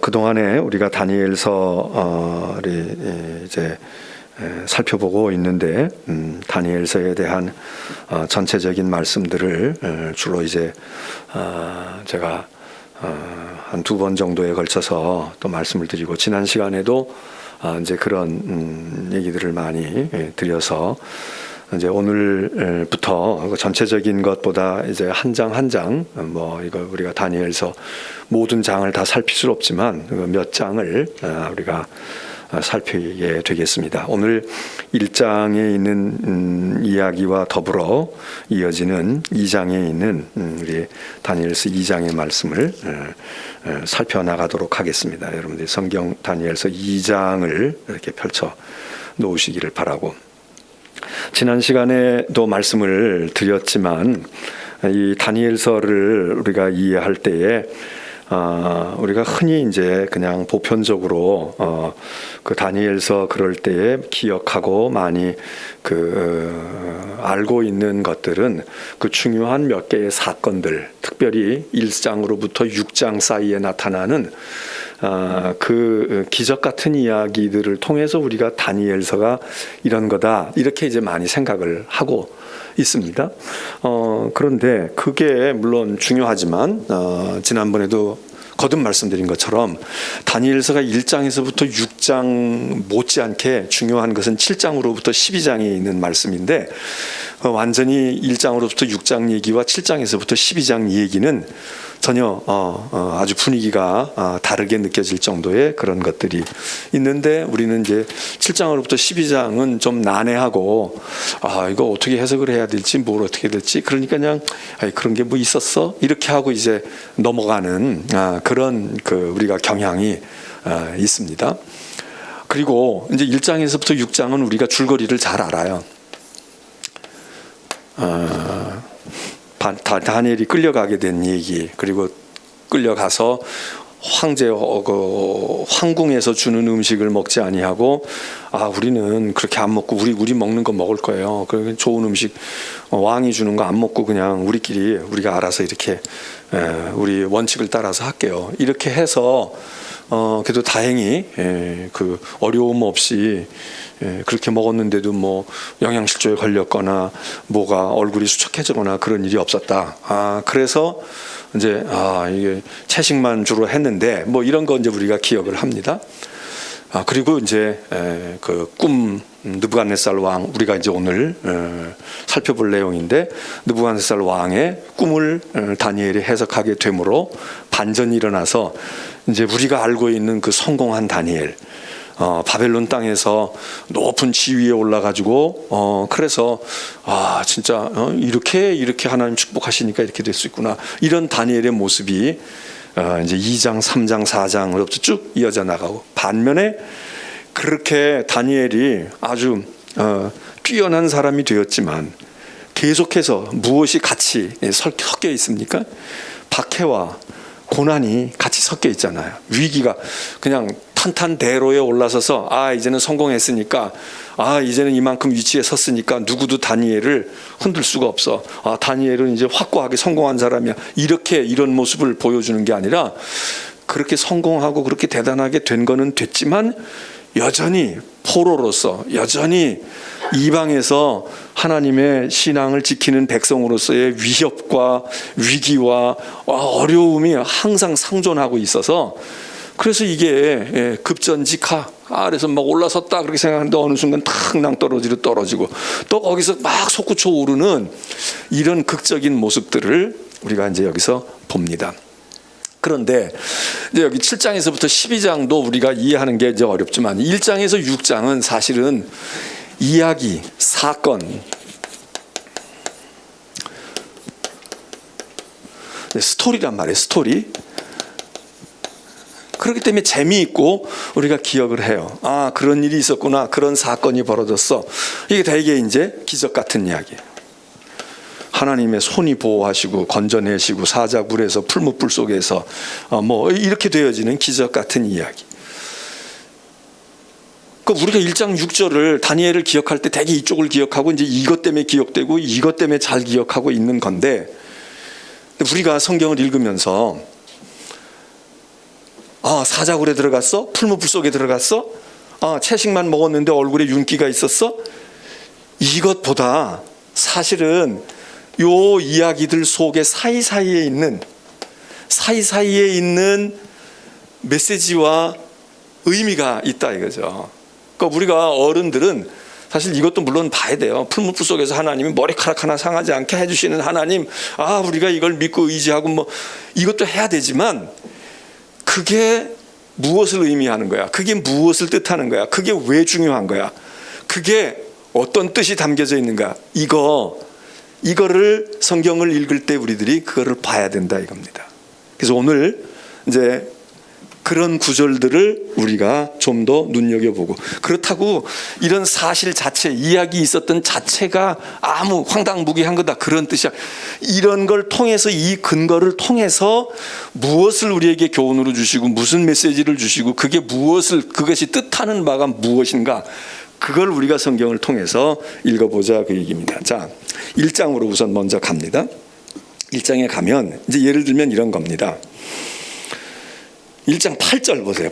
그동안에 우리가 다니엘서를 이제 살펴보고 있는데 다니엘서에 대한 전체적인 말씀들을 주로 이제 제가 한 2번 정도에 걸쳐서 또 말씀을 드리고, 지난 시간에도 이제 그런 얘기들을 많이 드려서 이제 오늘부터 전체적인 것보다 이제 한 장 한 장, 이거 우리가 다니엘서 모든 장을 다 살필 수 없지만 몇 장을 우리가 살피게 되겠습니다. 오늘 1장에 있는 이야기와 더불어 이어지는 2장에 있는 우리 다니엘서 2장의 말씀을 살펴나가도록 하겠습니다. 여러분들이 성경 다니엘서 2장을 이렇게 펼쳐 놓으시기를 바라고, 지난 시간에도 말씀을 드렸지만 이 다니엘서를 우리가 이해할 때에 우리가 흔히 이제 그냥 보편적으로 그 다니엘서 그럴 때에 기억하고 많이 알고 있는 것들은 그 중요한 몇 개의 사건들, 특별히 1장으로부터 6장 사이에 나타나는 그 기적 같은 이야기들을 통해서 우리가 다니엘서가 이런 거다, 이렇게 이제 많이 생각을 하고 있습니다. 그런데 그게 물론 중요하지만 지난번에도 거듭 말씀드린 것처럼 다니엘서가 1장에서부터 6장 못지않게 중요한 것은 7장으로부터 12장에 있는 말씀인데, 완전히 1장으로부터 6장 얘기와 7장에서부터 12장 얘기는 전혀 아주 분위기가 다르게 느껴질 정도의 그런 것들이 있는데, 우리는 이제 7장으로부터 12장은 좀 난해하고 이거 어떻게 해석을 해야 될지, 뭘 어떻게 될지, 그러니까 그냥 그런 게 뭐 있었어? 이렇게 하고 이제 넘어가는 그런 우리가 경향이 있습니다. 그리고 이제 1장에서부터 6장은 우리가 줄거리를 잘 알아요. 다니엘이 끌려가게 된 얘기, 그리고 끌려가서 황궁에서 주는 음식을 먹지 아니하고 우리는 그렇게 안 먹고 우리 먹는 거 먹을 거예요. 그 좋은 음식 왕이 주는 거 안 먹고 그냥 우리가 알아서 이렇게 우리 원칙을 따라서 할게요. 이렇게 해서 그래도 다행히 그 어려움 없이 그렇게 먹었는데도 뭐 영양실조에 걸렸거나 뭐가 얼굴이 수척해지거나 그런 일이 없었다. 그래서 이제 이게 채식만 주로 했는데 뭐 이런 거 이제 우리가 기억을 합니다. 그리고 이제 그 꿈, 느부갓네살 왕, 우리가 이제 오늘 살펴볼 내용인데, 느부갓네살 왕의 꿈을 다니엘이 해석하게 되므로 반전이 일어나서 이제 우리가 알고 있는 그 성공한 다니엘, 바벨론 땅에서 높은 지위에 올라가지고 그래서 진짜 이렇게 하나님 축복하시니까 이렇게 될 수 있구나, 이런 다니엘의 모습이 이제 2장, 3장, 4장으로부터 쭉 이어져 나가고, 반면에 그렇게 다니엘이 아주 뛰어난 사람이 되었지만 계속해서 무엇이 같이 섞여 있습니까? 박해와 고난이 같이 섞여 있잖아요. 위기가 그냥 탄탄대로에 올라서서 이제는 성공했으니까, 이제는 이만큼 위치에 섰으니까 누구도 다니엘을 흔들 수가 없어. 다니엘은 이제 확고하게 성공한 사람이야. 이런 모습을 보여주는 게 아니라, 그렇게 성공하고 그렇게 대단하게 된 거는 됐지만 여전히 포로로서, 여전히 이방에서 하나님의 신앙을 지키는 백성으로서의 위협과 위기와 어려움이 항상 상존하고 있어서, 그래서 이게 급전직하, 그래서 막 올라섰다 그렇게 생각하는데 어느 순간 탁 낭떠러지로 떨어지고, 또 거기서 막 솟구쳐 오르는 이런 극적인 모습들을 우리가 이제 여기서 봅니다. 그런데 이제 여기 7장에서부터 12장도 우리가 이해하는 게 이제 어렵지만, 1장에서 6장은 사실은 이야기, 사건, 스토리란 말이에요. 스토리. 그렇기 때문에 재미있고 우리가 기억을 해요. 그런 일이 있었구나, 그런 사건이 벌어졌어. 이게 되게 이제 기적 같은 이야기예요. 하나님의 손이 보호하시고 건져내시고 사자굴에서 풀무불 속에서 뭐 이렇게 되어지는 기적 같은 이야기. 우리가 1장 6절을 다니엘을 기억할 때 대개 이쪽을 기억하고 이제 이것 때문에 기억되고 이것 때문에 잘 기억하고 있는 건데, 우리가 성경을 읽으면서 사자굴에 들어갔어? 풀무불 속에 들어갔어? 채식만 먹었는데 얼굴에 윤기가 있었어? 이것보다 사실은 요 이야기들 속에 사이사이에 있는 메시지와 의미가 있다 이거죠. 그러니까 우리가 어른들은 사실 이것도 물론 봐야 돼요. 풀무불 속에서 하나님이 머리카락 하나 상하지 않게 해주시는 하나님, 우리가 이걸 믿고 의지하고 뭐 이것도 해야 되지만, 그게 무엇을 의미하는 거야? 그게 무엇을 뜻하는 거야? 그게 왜 중요한 거야? 그게 어떤 뜻이 담겨져 있는가? 이거를 성경을 읽을 때 우리들이 그거를 봐야 된다 이겁니다. 그래서 오늘 이제 그런 구절들을 우리가 좀 더 눈여겨보고, 그렇다고 이런 사실 자체, 이야기 있었던 자체가 아무 황당무계한 거다 그런 뜻이야. 이런 걸 통해서, 이 근거를 통해서 무엇을 우리에게 교훈으로 주시고 무슨 메시지를 주시고 그것이 뜻하는 바가 무엇인가, 그걸 우리가 성경을 통해서 읽어보자 그 얘기입니다. 자, 1장으로 우선 먼저 갑니다. 1장에 가면 이제 예를 들면 이런 겁니다. 1장 8절 보세요.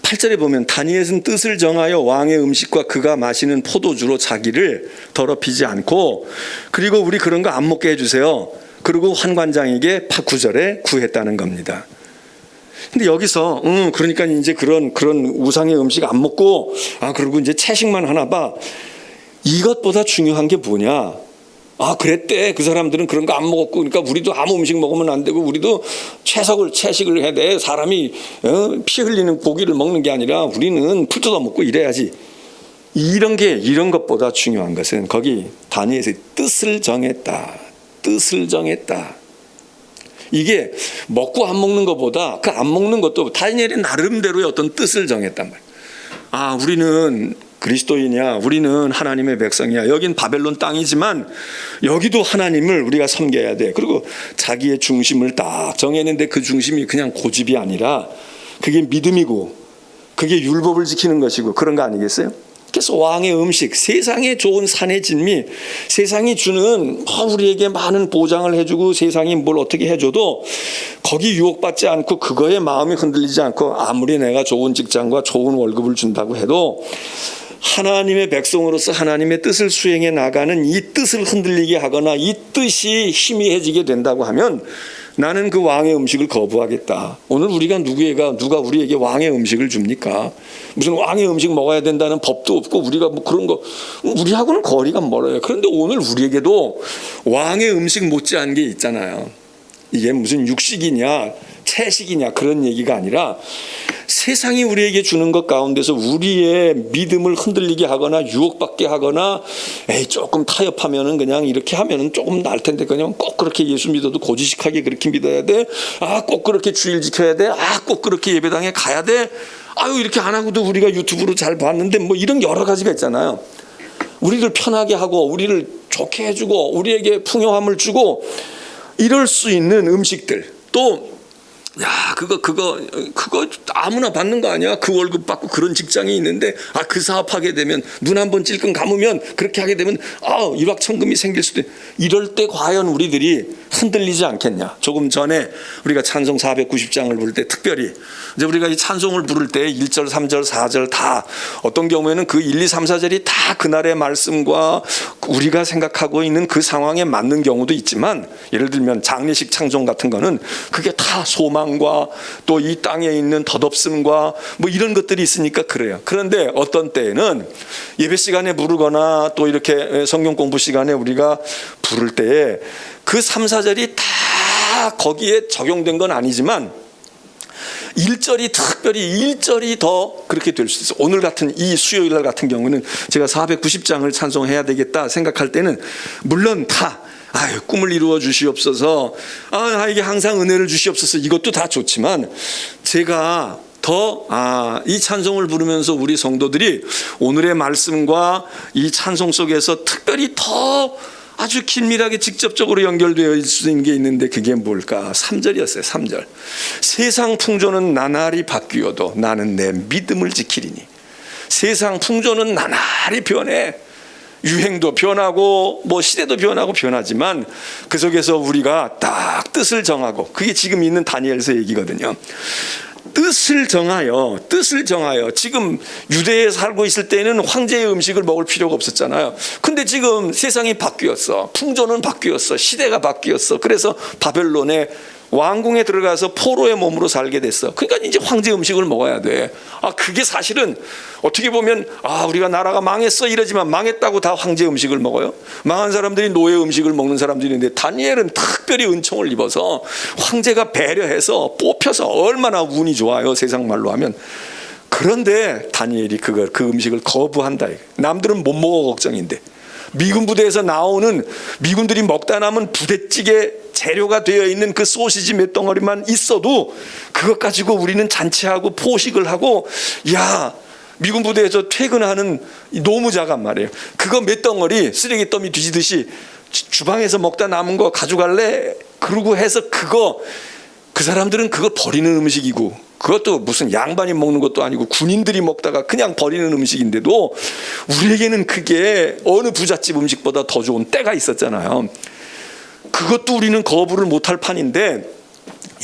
8절에 보면 다니엘은 뜻을 정하여 왕의 음식과 그가 마시는 포도주로 자기를 더럽히지 않고, 그리고 우리 그런 거 안 먹게 해주세요. 그리고 환관장에게 9절에 구했다는 겁니다. 근데 여기서 그러니까 이제 그런 우상의 음식 안 먹고 그리고 이제 채식만 하나 봐. 이것보다 중요한 게 뭐냐? 그랬대. 그 사람들은 그런 거 안 먹었고, 그러니까 우리도 아무 음식 먹으면 안 되고, 우리도 채식을 해야 돼. 사람이 피 흘리는 고기를 먹는 게 아니라 우리는 풀 뜯어 먹고 이래야지. 이런 것보다 중요한 것은 거기 다니엘의 뜻을 정했다. 이게 먹고 안 먹는 것보다 그 안 먹는 것도 다니엘이 나름대로의 어떤 뜻을 정했단 말이야. 우리는 그리스도이냐, 우리는 하나님의 백성이야. 여긴 바벨론 땅이지만 여기도 하나님을 우리가 섬겨야 돼. 그리고 자기의 중심을 딱 정했는데 그 중심이 그냥 고집이 아니라 그게 믿음이고 그게 율법을 지키는 것이고 그런 거 아니겠어요? 그래서 왕의 음식, 세상에 좋은 산의 진미, 세상이 주는 우리에게 많은 보장을 해주고 세상이 뭘 어떻게 해줘도 거기 유혹받지 않고 그거에 마음이 흔들리지 않고, 아무리 내가 좋은 직장과 좋은 월급을 준다고 해도 하나님의 백성으로서 하나님의 뜻을 수행해 나가는 이 뜻을 흔들리게 하거나 이 뜻이 희미해지게 된다고 하면 나는 그 왕의 음식을 거부하겠다. 오늘 누가 우리에게 왕의 음식을 줍니까? 무슨 왕의 음식 먹어야 된다는 법도 없고 우리가 뭐 그런 거, 우리하고는 거리가 멀어요. 그런데 오늘 우리에게도 왕의 음식 못지않은 게 있잖아요. 이게 무슨 육식이냐 채식이냐 그런 얘기가 아니라 세상이 우리에게 주는 것 가운데서 우리의 믿음을 흔들리게 하거나 유혹받게 하거나 조금 타협하면은 그냥 이렇게 하면은 조금 날 텐데 그냥 꼭 그렇게 예수 믿어도 고지식하게 그렇게 믿어야 돼. 꼭 그렇게 주일 지켜야 돼. 꼭 그렇게 예배당에 가야 돼. 이렇게 안 하고도 우리가 유튜브로 잘 봤는데 뭐 이런 여러 가지가 있잖아요. 우리를 편하게 하고 우리를 좋게 해주고 우리에게 풍요함을 주고 이럴 수 있는 음식들, 또 그거 아무나 받는 거 아니야? 그 월급 받고 그런 직장이 있는데 그 사업하게 되면 눈 한번 찔끔 감으면 그렇게 하게 되면 일확천금이 생길 수도 있고, 이럴 때 과연 우리들이 흔들리지 않겠냐? 조금 전에 우리가 찬송 490장을 부를 때 특별히 이제 우리가 이 찬송을 부를 때 1절, 3절, 4절 다 어떤 경우에는 그 1, 2, 3, 4절이 다 그날의 말씀과 우리가 생각하고 있는 그 상황에 맞는 경우도 있지만, 예를 들면 장례식 찬송 같은 거는 그게 다 소망과 또 이 땅에 있는 덧없음과 뭐 이런 것들이 있으니까 그래요. 그런데 어떤 때에는 예배 시간에 부르거나 또 이렇게 성경 공부 시간에 우리가 부를 때에 그 3, 4절이 다 거기에 적용된 건 아니지만 1절이 특별히 1절이 더 그렇게 될 수 있어요. 오늘 같은 이 수요일 날 같은 경우는 제가 490장을 찬송해야 되겠다 생각할 때는 물론 다 꿈을 이루어 주시옵소서, 나에게 항상 은혜를 주시옵소서, 이것도 다 좋지만 제가 더 이 찬송을 부르면서 우리 성도들이 오늘의 말씀과 이 찬송 속에서 특별히 더 아주 긴밀하게 직접적으로 연결되어 있는 게 있는데 그게 뭘까? 3절이었어요. 3절. 세상 풍조는 나날이 바뀌어도 나는 내 믿음을 지키리니. 세상 풍조는 나날이 변해. 유행도 변하고 뭐 시대도 변하고 변하지만 그 속에서 우리가 딱 뜻을 정하고, 그게 지금 있는 다니엘서 얘기거든요. 뜻을 정하여 지금 유대에 살고 있을 때는 황제의 음식을 먹을 필요가 없었잖아요. 근데 지금 세상이 바뀌었어. 풍조는 바뀌었어. 시대가 바뀌었어. 그래서 바벨론의 왕궁에 들어가서 포로의 몸으로 살게 됐어. 그러니까 이제 황제 음식을 먹어야 돼. 그게 사실은 어떻게 보면 우리가 나라가 망했어 이러지만, 망했다고 다 황제 음식을 먹어요? 망한 사람들이 노예 음식을 먹는 사람들이 있는데, 다니엘은 특별히 은총을 입어서 황제가 배려해서 뽑혀서 얼마나 운이 좋아요, 세상 말로 하면. 그런데 다니엘이 그 음식을 거부한다. 남들은 못 먹어 걱정인데, 미군 부대에서 나오는, 미군들이 먹다 남은 부대찌개 재료가 되어 있는 그 소시지 몇 덩어리만 있어도 그것 가지고 우리는 잔치하고 포식을 하고, 미군 부대에서 퇴근하는 노무자간 말이에요. 그거 몇 덩어리 쓰레기 더미 뒤지듯이 주방에서 먹다 남은 거 가져갈래? 그러고 해서 그 사람들은 그걸 버리는 음식이고, 그것도 무슨 양반이 먹는 것도 아니고 군인들이 먹다가 그냥 버리는 음식인데도 우리에게는 그게 어느 부잣집 음식보다 더 좋은 때가 있었잖아요. 그것도 우리는 거부를 못할 판인데,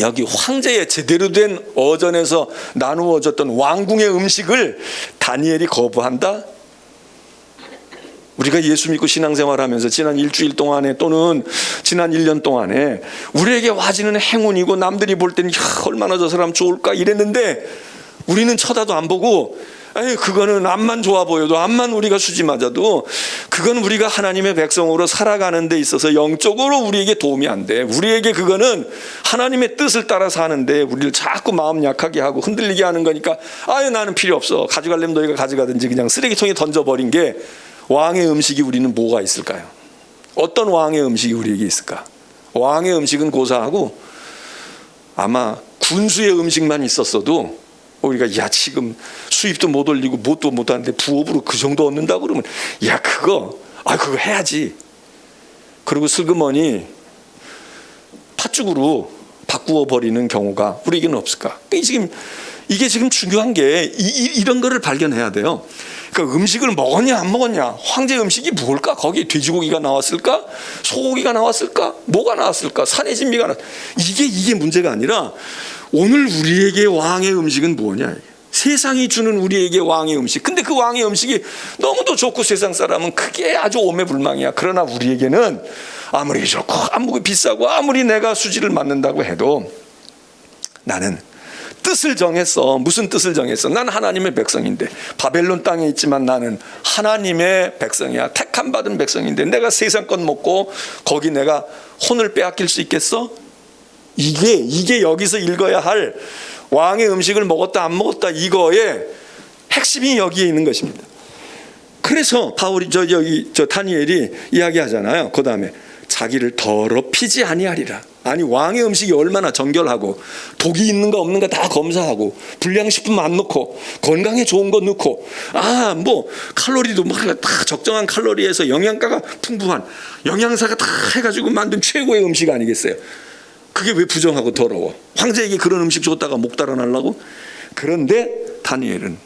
여기 황제의 제대로 된 어전에서 나누어졌던 왕궁의 음식을 다니엘이 거부한다? 우리가 예수 믿고 신앙생활하면서 지난 일주일 동안에 또는 지난 1년 동안에 우리에게 와지는 행운이고, 남들이 볼 때는 얼마나 저 사람 좋을까 이랬는데, 우리는 쳐다도 안 보고, 그거는 앞만 좋아 보여도, 앞만 우리가 수지 맞아도 그건 우리가 하나님의 백성으로 살아가는 데 있어서 영적으로 우리에게 도움이 안 돼. 우리에게 그거는 하나님의 뜻을 따라 사는데 우리를 자꾸 마음 약하게 하고 흔들리게 하는 거니까, 나는 필요 없어, 가져가려면 너희가 가져가든지, 그냥 쓰레기통에 던져버린 게 왕의 음식이 우리는 뭐가 있을까요? 어떤 왕의 음식이 우리에게 있을까? 왕의 음식은 고사하고, 아마 군수의 음식만 있었어도 우리가 지금 수입도 못 올리고 뭣도 못 하는데 부업으로 그 정도 얻는다 그러면 그거 해야지. 그리고 슬그머니 팥죽으로 바꾸어 버리는 경우가 우리에게는 없을까? 이게 지금 중요한 게 이런 거를 발견해야 돼요. 그 음식을 먹었냐 안 먹었냐, 황제 음식이 뭘까? 거기에 돼지고기가 나왔을까? 소고기가 나왔을까? 뭐가 나왔을까? 산의 진미가 이게 문제가 아니라, 오늘 우리에게 왕의 음식은 뭐냐? 세상이 주는 우리에게 왕의 음식. 근데 그 왕의 음식이 너무도 좋고 세상 사람은 그게 아주 오매불망이야. 그러나 우리에게는 아무리 좋고 아무리 비싸고 아무리 내가 수지를 맞는다고 해도, 나는 뜻을 정했어. 무슨 뜻을 정했어? 난 하나님의 백성인데, 바벨론 땅에 있지만 나는 하나님의 백성이야. 택함 받은 백성인데 내가 세상 것 먹고 거기 내가 혼을 빼앗길 수 있겠어? 이게 여기서 읽어야 할 왕의 음식을 먹었다 안 먹었다, 이거의 핵심이 여기에 있는 것입니다. 그래서 바울이 다니엘이 이야기하잖아요. 그 다음에 자기를 더럽히지 아니하리라. 아니, 왕의 음식이 얼마나 정결하고 독이 있는가 없는가 다 검사하고, 불량식품 안 넣고 건강에 좋은 거 넣고, 칼로리도 다 적정한 칼로리에서 영양가가 풍부한, 영양사가 다 해가지고 만든 최고의 음식 아니겠어요? 그게 왜 부정하고 더러워? 황제에게 그런 음식 줬다가 목 달아나려고? 그런데 다니엘은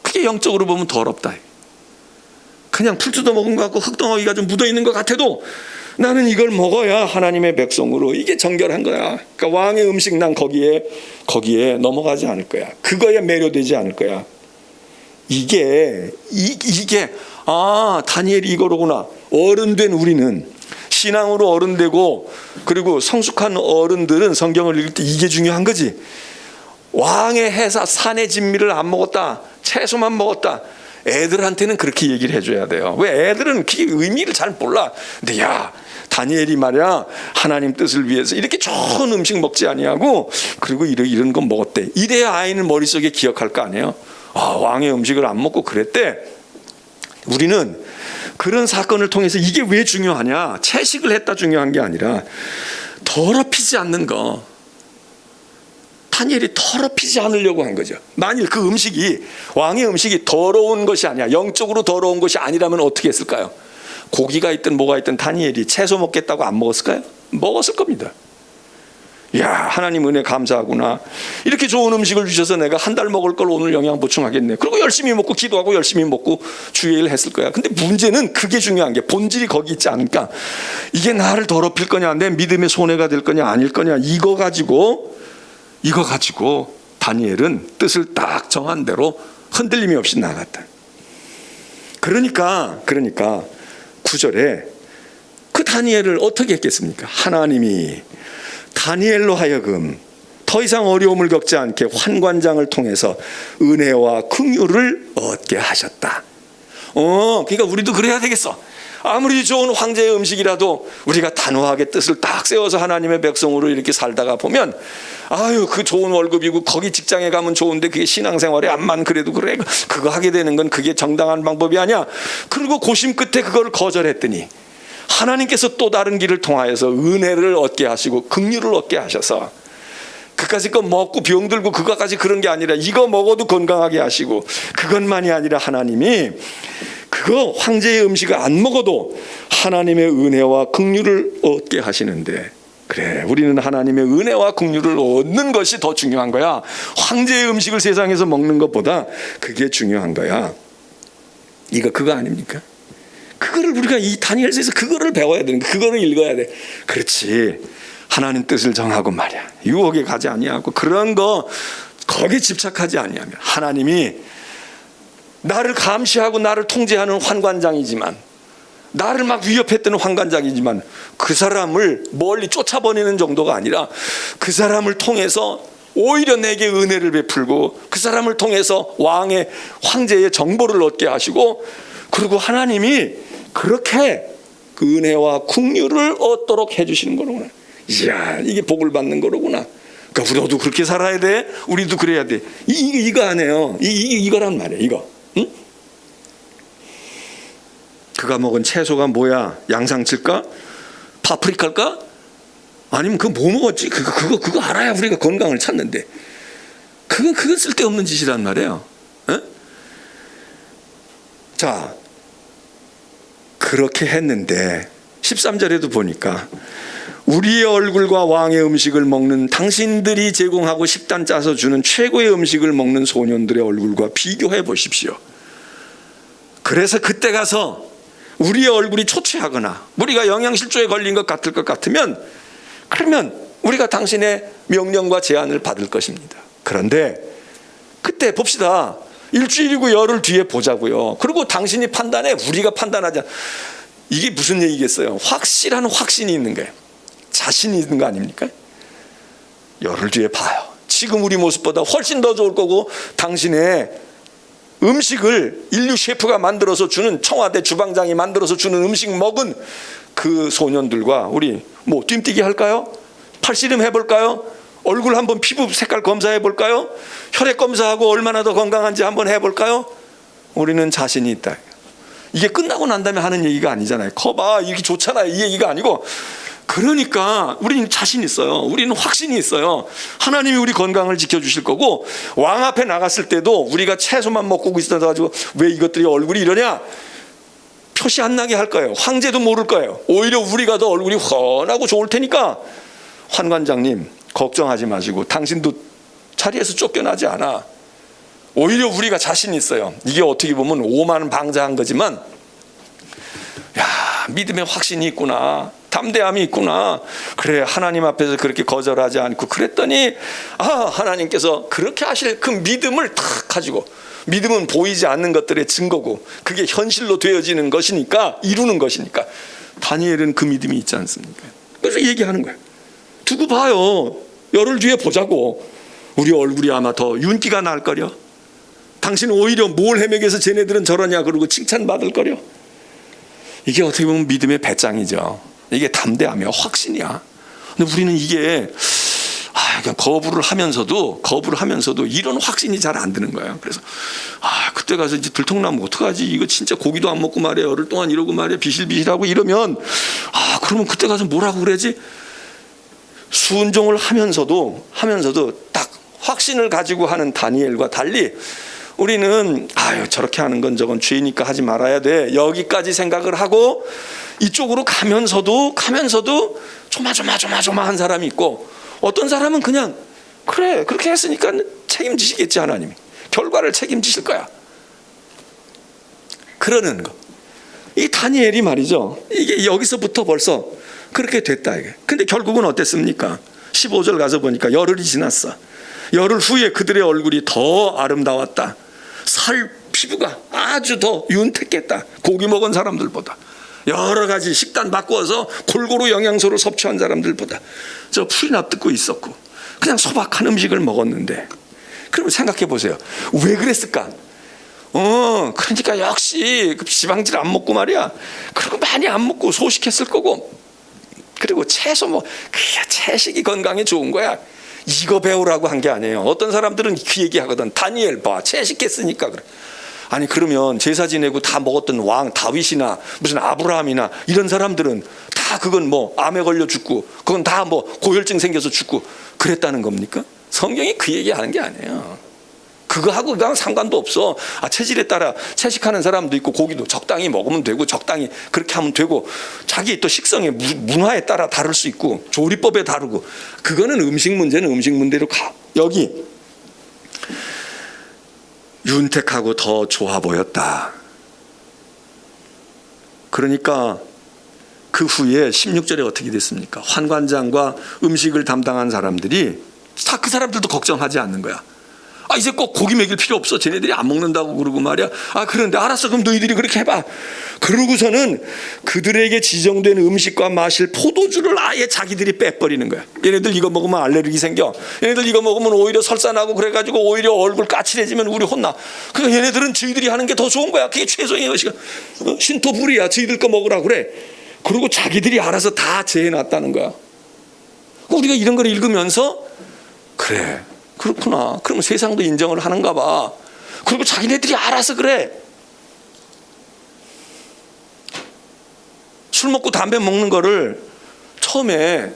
그게 영적으로 보면 더럽다. 그냥 풀 뜯어 먹은 것 같고 흙덩어리가 좀 묻어있는 것 같아도 나는 이걸 먹어야 하나님의 백성으로 이게 정결한 거야. 그러니까 왕의 음식, 난 거기에 넘어가지 않을 거야. 그거에 매료되지 않을 거야. 이게 다니엘이 이거로구나. 어른된 우리는, 신앙으로 어른되고 그리고 성숙한 어른들은 성경을 읽을 때 이게 중요한 거지. 왕의 해사, 산의 진미를 안 먹었다, 채소만 먹었다, 애들한테는 그렇게 얘기를 해줘야 돼요. 왜? 애들은 그 의미를 잘 몰라. 근데 다니엘이 말이야, 하나님 뜻을 위해서 이렇게 좋은 음식 먹지 아니하고 그리고 이런 거 먹었대. 이래야 아이는 머릿속에 기억할 거 아니에요. 왕의 음식을 안 먹고 그랬대. 우리는 그런 사건을 통해서 이게 왜 중요하냐, 채식을 했다 중요한 게 아니라 더럽히지 않는 거. 다니엘이 더럽히지 않으려고 한 거죠. 만일 그 음식이, 왕의 음식이 더러운 것이 아니야, 영적으로 더러운 것이 아니라면 어떻게 했을까요? 고기가 있든 뭐가 있든 다니엘이 채소 먹겠다고 안 먹었을까요? 먹었을 겁니다. 야, 하나님 은혜 감사하구나. 이렇게 좋은 음식을 주셔서 내가 한 달 먹을 걸 오늘 영양 보충하겠네. 그리고 열심히 먹고 기도하고 열심히 먹고 주의 일 했을 거야. 근데 문제는 그게 중요한 게 본질이 거기 있지 않으니까 이게 나를 더럽힐 거냐, 내 믿음의 손해가 될 거냐 아닐 거냐, 이거 가지고 다니엘은 뜻을 딱 정한 대로 흔들림이 없이 나갔다. 그러니까 9절에 그 다니엘을 어떻게 했겠습니까? 하나님이 다니엘로 하여금 더 이상 어려움을 겪지 않게 환관장을 통해서 은혜와 긍휼을 얻게 하셨다. 그러니까 우리도 그래야 되겠어. 아무리 좋은 황제의 음식이라도 우리가 단호하게 뜻을 딱 세워서 하나님의 백성으로 이렇게 살다가 보면 그 좋은 월급이고 거기 직장에 가면 좋은데 그게 신앙생활에 암만 그래도 그래, 그거 하게 되는 건 그게 정당한 방법이 아니야. 그리고 고심 끝에 그걸 거절했더니 하나님께서 또 다른 길을 통하여서 은혜를 얻게 하시고 긍휼을 얻게 하셔서 그까짓 거 먹고 병들고 그거까지 그런 게 아니라 이거 먹어도 건강하게 하시고, 그것만이 아니라 하나님이 그거 황제의 음식을 안 먹어도 하나님의 은혜와 긍휼을 얻게 하시는데, 그래, 우리는 하나님의 은혜와 긍휼을 얻는 것이 더 중요한 거야. 황제의 음식을 세상에서 먹는 것보다 그게 중요한 거야. 그거 아닙니까? 그거를 우리가 이 다니엘서에서 그거를 배워야 되는 거야. 그거를 읽어야 돼. 그렇지, 하나님 뜻을 정하고 말이야, 유혹에 가지 아니하고 그런 거 거기에 집착하지 아니하면, 하나님이 나를 감시하고 나를 통제하는 환관장이지만, 나를 막 위협했던 환관장이지만 그 사람을 멀리 쫓아버리는 정도가 아니라 그 사람을 통해서 오히려 내게 은혜를 베풀고 그 사람을 통해서 왕의 황제의 정보를 얻게 하시고, 그리고 하나님이 그렇게 그 은혜와 긍휼을 얻도록 해주시는 거로구나. 이야, 이게 복을 받는 거로구나. 그러니까 우리도 그렇게 살아야 돼. 우리도 그래야 돼. 이거 안 해요. 이거란 말이야. 이거. 응? 그가 먹은 채소가 뭐야? 양상칠까? 파프리카일까? 아니면 그거 뭐 먹었지? 그거 알아야 우리가 건강을 찾는데. 그건 쓸데없는 짓이란 말이에요. 에? 자, 그렇게 했는데 13절에도 보니까 우리의 얼굴과 왕의 음식을 먹는, 당신들이 제공하고 식단 짜서 주는 최고의 음식을 먹는 소년들의 얼굴과 비교해 보십시오. 그래서 그때 가서 우리의 얼굴이 초췌하거나 우리가 영양실조에 걸린 것 같을 것 같으면, 그러면 우리가 당신의 명령과 제안을 받을 것입니다. 그런데 그때 봅시다. 일주일이고 열흘 뒤에 보자고요. 그리고 당신이 판단해, 우리가 판단하자. 이게 무슨 얘기겠어요? 확실한 확신이 있는 거예요. 자신이 있는 거 아닙니까? 열흘 뒤에 봐요. 지금 우리 모습보다 훨씬 더 좋을 거고, 당신의 음식을 인류 셰프가 만들어서 주는, 청와대 주방장이 만들어서 주는 음식 먹은 그 소년들과 우리 뭐 뛰뛰기 할까요? 팔씨름 해볼까요? 얼굴 한번 피부 색깔 검사해 볼까요? 혈액 검사하고 얼마나 더 건강한지 한번 해볼까요? 우리는 자신이 있다. 이게 끝나고 난 다음에 하는 얘기가 아니잖아요. 커봐, 이렇게 좋잖아요, 이 얘기가 아니고, 그러니까 우리는 자신 있어요. 우리는 확신이 있어요. 하나님이 우리 건강을 지켜주실 거고, 왕 앞에 나갔을 때도 우리가 채소만 먹고 있어가지고 왜 이것들이 얼굴이 이러냐 표시 안 나게 할 거예요. 황제도 모를 거예요. 오히려 우리가 더 얼굴이 훤하고 좋을 테니까, 환관장님 걱정하지 마시고 당신도 자리에서 쫓겨나지 않아. 오히려 우리가 자신 있어요. 이게 어떻게 보면 오만방자한 거지만, 야, 믿음의 확신이 있구나, 담대함이 있구나. 그래, 하나님 앞에서 그렇게 거절하지 않고 그랬더니 하나님께서 그렇게 하실 그 믿음을 탁 가지고, 믿음은 보이지 않는 것들의 증거고 그게 현실로 되어지는 것이니까, 이루는 것이니까, 다니엘은 그 믿음이 있지 않습니까? 그래서 얘기하는 거예요. 두고 봐요. 열흘 뒤에 보자고. 우리 얼굴이 아마 더 윤기가 날 거려. 당신은 오히려 뭘 헤매겨서 쟤네들은 저러냐 그러고 칭찬받을 거려. 이게 어떻게 보면 믿음의 배짱이죠. 이게 담대하며 확신이야. 근데 우리는 이게 그냥 거부를 하면서도 이런 확신이 잘 안 드는 거예요. 그래서 그때 가서 이제 들통나면 어떡하지? 이거 진짜 고기도 안 먹고 말이야, 열흘 동안 이러고 말이야, 비실비실하고 이러면 그러면 그때 가서 뭐라고 그래야지? 순종을 하면서도 딱 확신을 가지고 하는 다니엘과 달리, 우리는 저렇게 하는 건 저건 죄니까 하지 말아야 돼, 여기까지 생각을 하고 이쪽으로 가면서도 조마조마한 사람이 있고, 어떤 사람은 그냥 그래 그렇게 했으니까 책임지시겠지 하나님이. 결과를 책임지실 거야. 그러는 거. 이 다니엘이 말이죠. 이게 여기서부터 벌써 그렇게 됐다 이게. 근데 결국은 어땠습니까? 15절 가서 보니까 열흘이 지났어. 열흘 후에 그들의 얼굴이 더 아름다웠다. 피부가 아주 더 윤택했다. 고기 먹은 사람들보다. 여러 가지 식단 바꾸어서 골고루 영양소를 섭취한 사람들보다. 저 풀이 납듣고 있었고 그냥 소박한 음식을 먹었는데, 그럼 생각해 보세요. 왜 그랬을까? 그러니까 역시 그 지방질 안 먹고 말이야. 그리고 많이 안 먹고 소식했을 거고, 그리고 채소 채식이 건강에 좋은 거야. 이거 배우라고 한 게 아니에요. 어떤 사람들은 그 얘기하거든. 다니엘 봐, 채식했으니까 그래. 아니 그러면 제사 지내고 다 먹었던 왕 다윗이나 무슨 아브라함이나 이런 사람들은 다 그건 뭐 암에 걸려 죽고 그건 다 뭐 고혈증 생겨서 죽고 그랬다는 겁니까? 성경이 그 얘기하는 게 아니에요. 그거하고 그거랑 상관도 없어. 체질에 따라 채식하는 사람도 있고 고기도 적당히 먹으면 되고 적당히 그렇게 하면 되고, 자기 또 식성의 문화에 따라 다를 수 있고 조리법에 다르고, 그거는 음식 문제는 음식 문제로 가. 여기 윤택하고 더 좋아 보였다. 그러니까 그 후에 16절에 어떻게 됐습니까? 환관장과 음식을 담당한 사람들이 다 그 사람들도 걱정하지 않는 거야. 이제 꼭 고기 먹일 필요 없어. 쟤네들이 안 먹는다고 그러고 말이야. 그런데 알았어. 그럼 너희들이 그렇게 해봐. 그러고서는 그들에게 지정된 음식과 마실 포도주를 아예 자기들이 빼버리는 거야. 얘네들 이거 먹으면 알레르기 생겨. 얘네들 이거 먹으면 오히려 설사나고 그래가지고 오히려 얼굴 까칠해지면 우리 혼나. 그러니까 얘네들은 저희들이 하는 게 더 좋은 거야. 그게 최소의 것이가 신토불이야. 저희들 거 먹으라 그래. 그리고 자기들이 알아서 다 재해놨다는 거야. 우리가 이런 걸 읽으면서 그래, 그렇구나. 그럼 세상도 인정을 하는가 봐. 그리고 자기네들이 알아서 그래. 술 먹고 담배 먹는 거를 처음에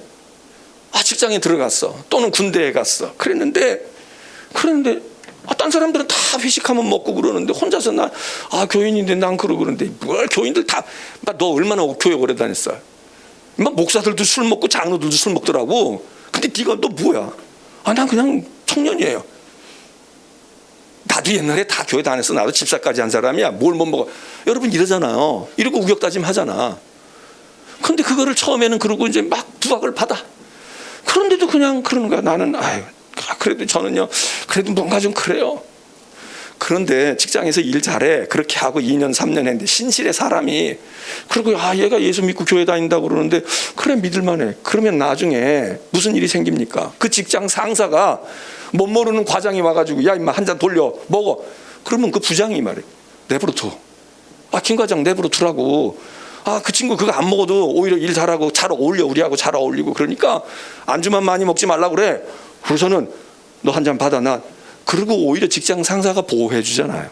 직장에 들어갔어. 또는 군대에 갔어. 그랬는데 딴 사람들은 다 회식하면 먹고 그러는데 혼자서 교인인데 난 그러고 그러는데 뭘 교인들 다, 너 얼마나 교회 오래 다녔어? 목사들도 술 먹고 장로들도 술 먹더라고. 근데 네가 너 뭐야? 난 그냥 청년이에요. 나도 옛날에 다 교회 다녔어. 나도 집사까지 한 사람이야. 뭘 못 먹어. 여러분 이러잖아요. 이러고 우격다짐 하잖아. 근데 그거를 처음에는 그러고 이제 막 부각을 받아. 그런데도 그냥 그러는 거야. 나는 그래도 저는요, 그래도 뭔가 좀 그래요. 그런데 직장에서 일 잘해. 그렇게 하고 2년 3년 했는데 신실의 사람이, 그리고 얘가 예수 믿고 교회 다닌다고 그러는데 그래 믿을만해. 그러면 나중에 무슨 일이 생깁니까? 그 직장 상사가 못 모르는 과장이 와가지고 야 임마 한 잔 돌려 먹어. 그러면 그 부장이 말해, 내버려 둬. 김 과장 내버려 두라고. 그 친구 그거 안 먹어도 오히려 일 잘하고 잘 어울려. 우리하고 잘 어울리고. 그러니까 안주만 많이 먹지 말라고 그래. 그래서는 너 한 잔 받아. 그리고 오히려 직장 상사가 보호해 주잖아요.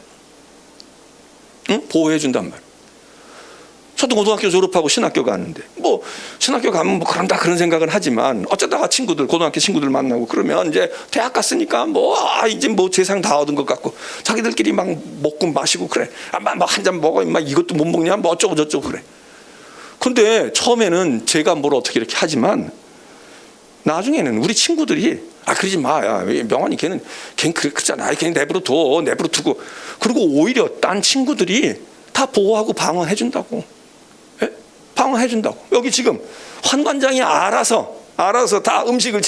응? 보호해 준단 말. 저도 고등학교 졸업하고 신학교 갔는데 신학교 가면 그런다 그런 생각은 하지만 어쩌다가 고등학교 친구들 만나고 그러면 이제 대학 갔으니까 이제 세상 다 얻은 것 같고 자기들끼리 막 먹고 마시고 그래. 한 잔 먹어. 이것도 못 먹냐? 어쩌고 저쩌고 그래. 근데 처음에는 제가 뭘 어떻게 이렇게 하지만 나중에는 우리 친구들이 그러지 마. 야, 명환이 걔는 그렇잖아. 걔는 내버려 두고. 그리고 오히려 딴 친구들이 다 보호하고 방어해 준다고. 예? 방어해 준다고. 여기 지금 환관장이 알아서 다 음식을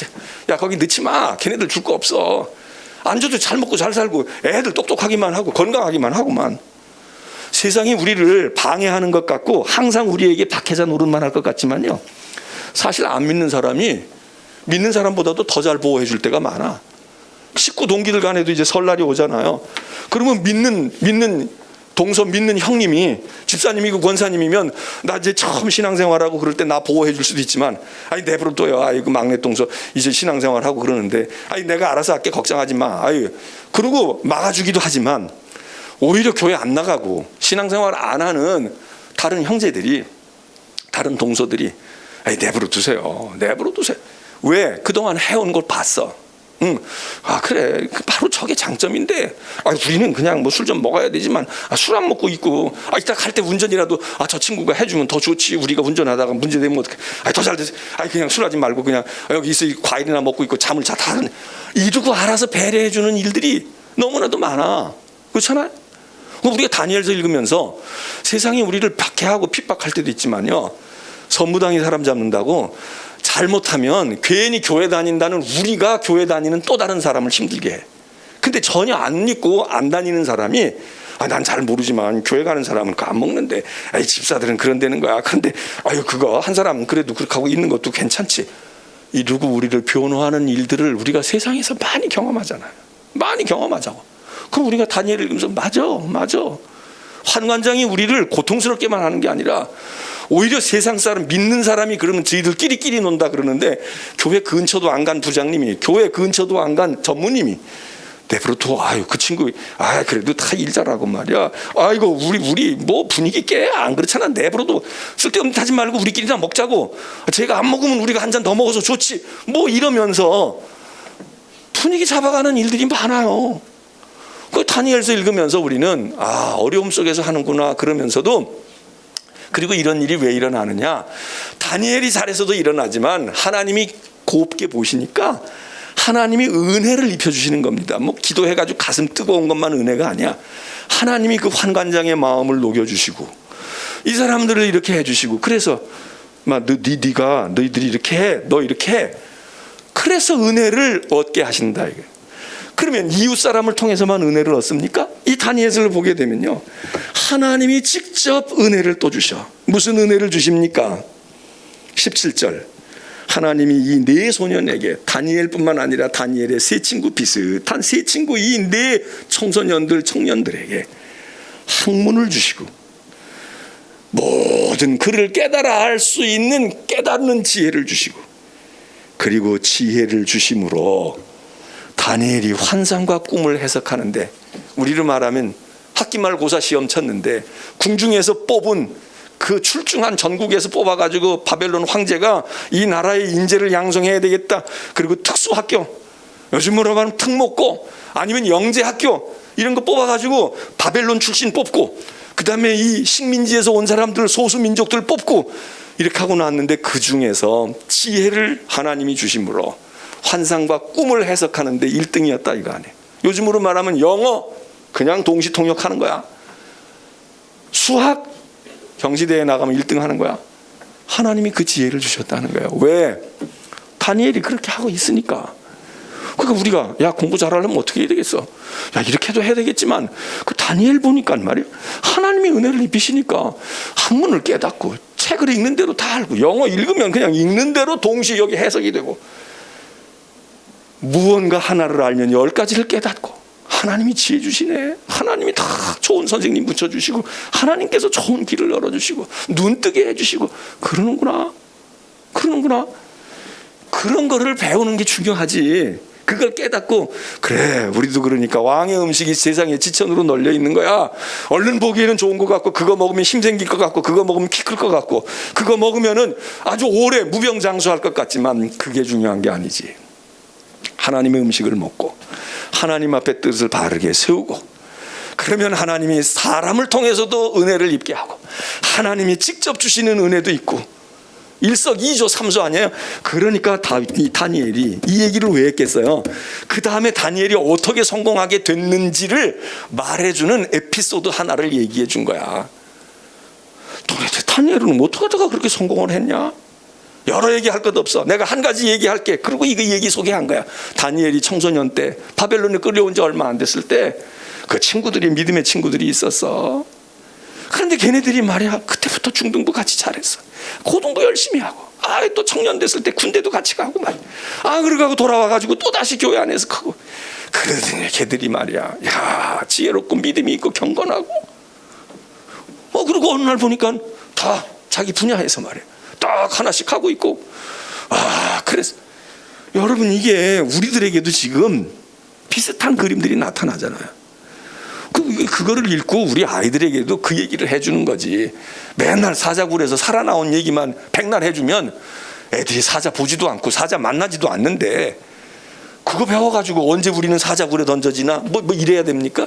거기 넣지 마. 걔네들 줄 거 없어. 안 줘도 잘 먹고 잘 살고 애들 똑똑하기만 하고 건강하기만 하고만. 세상이 우리를 방해하는 것 같고 항상 우리에게 박해자 노릇만 할 것 같지만요, 사실 안 믿는 사람이 믿는 사람보다도 더 잘 보호해 줄 때가 많아. 식구 동기들 간에도 이제 설날이 오잖아요. 그러면 믿는 동서 믿는 형님이 집사님이고 권사님이면 나 이제 처음 신앙생활하고 그럴 때 나 보호해 줄 수도 있지만 내버려 둬요. 막내 동서 이제 신앙생활하고 그러는데 내가 알아서 할게 걱정하지 마. 그러고 막아주기도 하지만 오히려 교회 안 나가고 신앙생활 안 하는 다른 형제들이, 다른 동서들이 내버려 두세요. 왜? 그동안 해온 걸 봤어. 응. 아 그래 바로 저게 장점인데 우리는 그냥 뭐 술 좀 먹어야 되지만 술 안 먹고 있고 이따 갈 때 운전이라도 저 친구가 해주면 더 좋지. 우리가 운전하다가 문제되면 어떡해. 더 잘 되지. 그냥 술하지 말고 그냥 여기 있어 과일이나 먹고 있고 잠을 자다 이러고 알아서 배려해주는 일들이 너무나도 많아. 그렇잖아요. 우리가 다니엘서 읽으면서 세상이 우리를 박해하고 핍박할 때도 있지만요, 선무당이 사람 잡는다고 잘못하면 괜히 교회 다닌다는 우리가 교회 다니는 또 다른 사람을 힘들게 해. 근데 전혀 안 믿고 안 다니는 사람이 난 잘 모르지만 교회 가는 사람은 그거 안 먹는데 집사들은 그런 데는 거야. 그런데 그거 한 사람은 그래도 그렇게 하고 있는 것도 괜찮지. 이러고 우리를 변호하는 일들을 우리가 세상에서 많이 경험하잖아요. 많이 경험하자고. 그럼 우리가 다니엘을 읽으면서 맞아. 환관장이 우리를 고통스럽게만 하는 게 아니라 오히려 세상 사람 믿는 사람이 그러면 저희들끼리 논다 그러는데 교회 근처도 안 간 부장님이, 교회 근처도 안 간 전무님이 내버려 둬. 그 친구 그래도 다 일 잘하고 말이야. 이거 우리 뭐 분위기 깨 안 그렇잖아. 내버려 둬. 쓸데없는 하지 말고 우리끼리나 먹자고. 제가 안 먹으면 우리가 한 잔 더 먹어서 좋지. 뭐 이러면서 분위기 잡아가는 일들이 많아요. 그 다니엘서 읽으면서 우리는 어려움 속에서 하는구나 그러면서도, 그리고 이런 일이 왜 일어나느냐, 다니엘이 잘해서도 일어나지만 하나님이 곱게 보시니까 하나님이 은혜를 입혀주시는 겁니다. 뭐 기도해가지고 가슴 뜨거운 것만 은혜가 아니야. 하나님이 그 환관장의 마음을 녹여주시고 이 사람들을 이렇게 해주시고, 그래서 너희들이 이렇게 해, 너 이렇게 해. 그래서 은혜를 얻게 하신다 이게. 그러면 이웃 사람을 통해서만 은혜를 얻습니까? 이 다니엘서를 보게 되면요, 하나님이 직접 은혜를 또 주셔. 무슨 은혜를 주십니까? 17절. 하나님이 이 네 소년에게, 다니엘뿐만 아니라 다니엘의 세 친구 비슷한 세 친구 이 네 청소년들 청년들에게 학문을 주시고 모든 글을 깨달아 할 수 있는 깨닫는 지혜를 주시고, 그리고 지혜를 주심으로 다니엘이 환상과 꿈을 해석하는데, 우리로 말하면 학기말고사 시험 쳤는데 궁중에서 뽑은 그 출중한 전국에서 뽑아가지고 바벨론 황제가 이 나라의 인재를 양성해야 되겠다. 그리고 특수학교, 요즘으로 말하면 특목고, 아니면 영재학교 이런 거 뽑아가지고 바벨론 출신 뽑고, 그 다음에 이 식민지에서 온 사람들, 소수민족들 뽑고 이렇게 하고 나왔는데, 그 중에서 지혜를 하나님이 주심으로 환상과 꿈을 해석하는데 1등이었다 이거 아니에요. 요즘으로 말하면 영어 그냥 동시통역하는 거야. 수학 경시대회에 나가면 1등 하는 거야. 하나님이 그 지혜를 주셨다는 거예요. 왜? 다니엘이 그렇게 하고 있으니까. 그러니까 우리가 공부 잘하려면 어떻게 해야 되겠어? 이렇게 해도 해야 되겠지만, 그 다니엘 보니까 말이에요, 하나님이 은혜를 입히시니까 학문을 깨닫고 책을 읽는 대로 다 알고, 영어 읽으면 그냥 읽는 대로 동시에 여기 해석이 되고, 무언가 하나를 알면 10가지를 깨닫고, 하나님이 지혜 주시네. 하나님이 다 좋은 선생님 붙여주시고, 하나님께서 좋은 길을 열어주시고, 눈뜨게 해주시고, 그러는구나. 그런 거를 배우는 게 중요하지. 그걸 깨닫고, 그래 우리도 그러니까 왕의 음식이 세상에 지천으로 널려 있는 거야. 얼른 보기에는 좋은 것 같고, 그거 먹으면 힘 생길 것 같고, 그거 먹으면 키 클 것 같고, 그거 먹으면은 아주 오래 무병장수할 것 같지만 그게 중요한 게 아니지. 하나님의 음식을 먹고 하나님 앞에 뜻을 바르게 세우고, 그러면 하나님이 사람을 통해서도 은혜를 입게 하고, 하나님이 직접 주시는 은혜도 있고, 일석이조 삼조 아니에요. 그러니까 다니엘이 이 얘기를 왜 했겠어요? 그 다음에 다니엘이 어떻게 성공하게 됐는지를 말해주는 에피소드 하나를 얘기해 준 거야. 도대체 다니엘은 어떻게 하다가 그렇게 성공을 했냐? 여러 얘기할 것 없어. 내가 한 가지 얘기할게. 그리고 이거 얘기 소개한 거야. 다니엘이 청소년 때 바벨론에 끌려온 지 얼마 안 됐을 때 그 친구들이, 믿음의 친구들이 있었어. 그런데 걔네들이 말이야, 그때부터 중등부 같이 잘했어. 고등부 열심히 하고, 또 청년 됐을 때 군대도 같이 가고 말이야. 그러고 돌아와가지고 또 다시 교회 안에서 크고. 그러더니 걔들이 말이야, 지혜롭고 믿음이 있고 경건하고, 그리고 어느 날 보니까 다 자기 분야에서 말이야 딱 하나씩 하고 있고. 그래서 여러분, 이게 우리들에게도 지금 비슷한 그림들이 나타나잖아요. 그거를 읽고 우리 아이들에게도 그 얘기를 해주는 거지. 맨날 사자굴에서 살아나온 얘기만 백날 해주면 애들이 사자 보지도 않고 사자 만나지도 않는데, 그거 배워가지고 언제 우리는 사자굴에 던져지나 뭐 이래야 됩니까?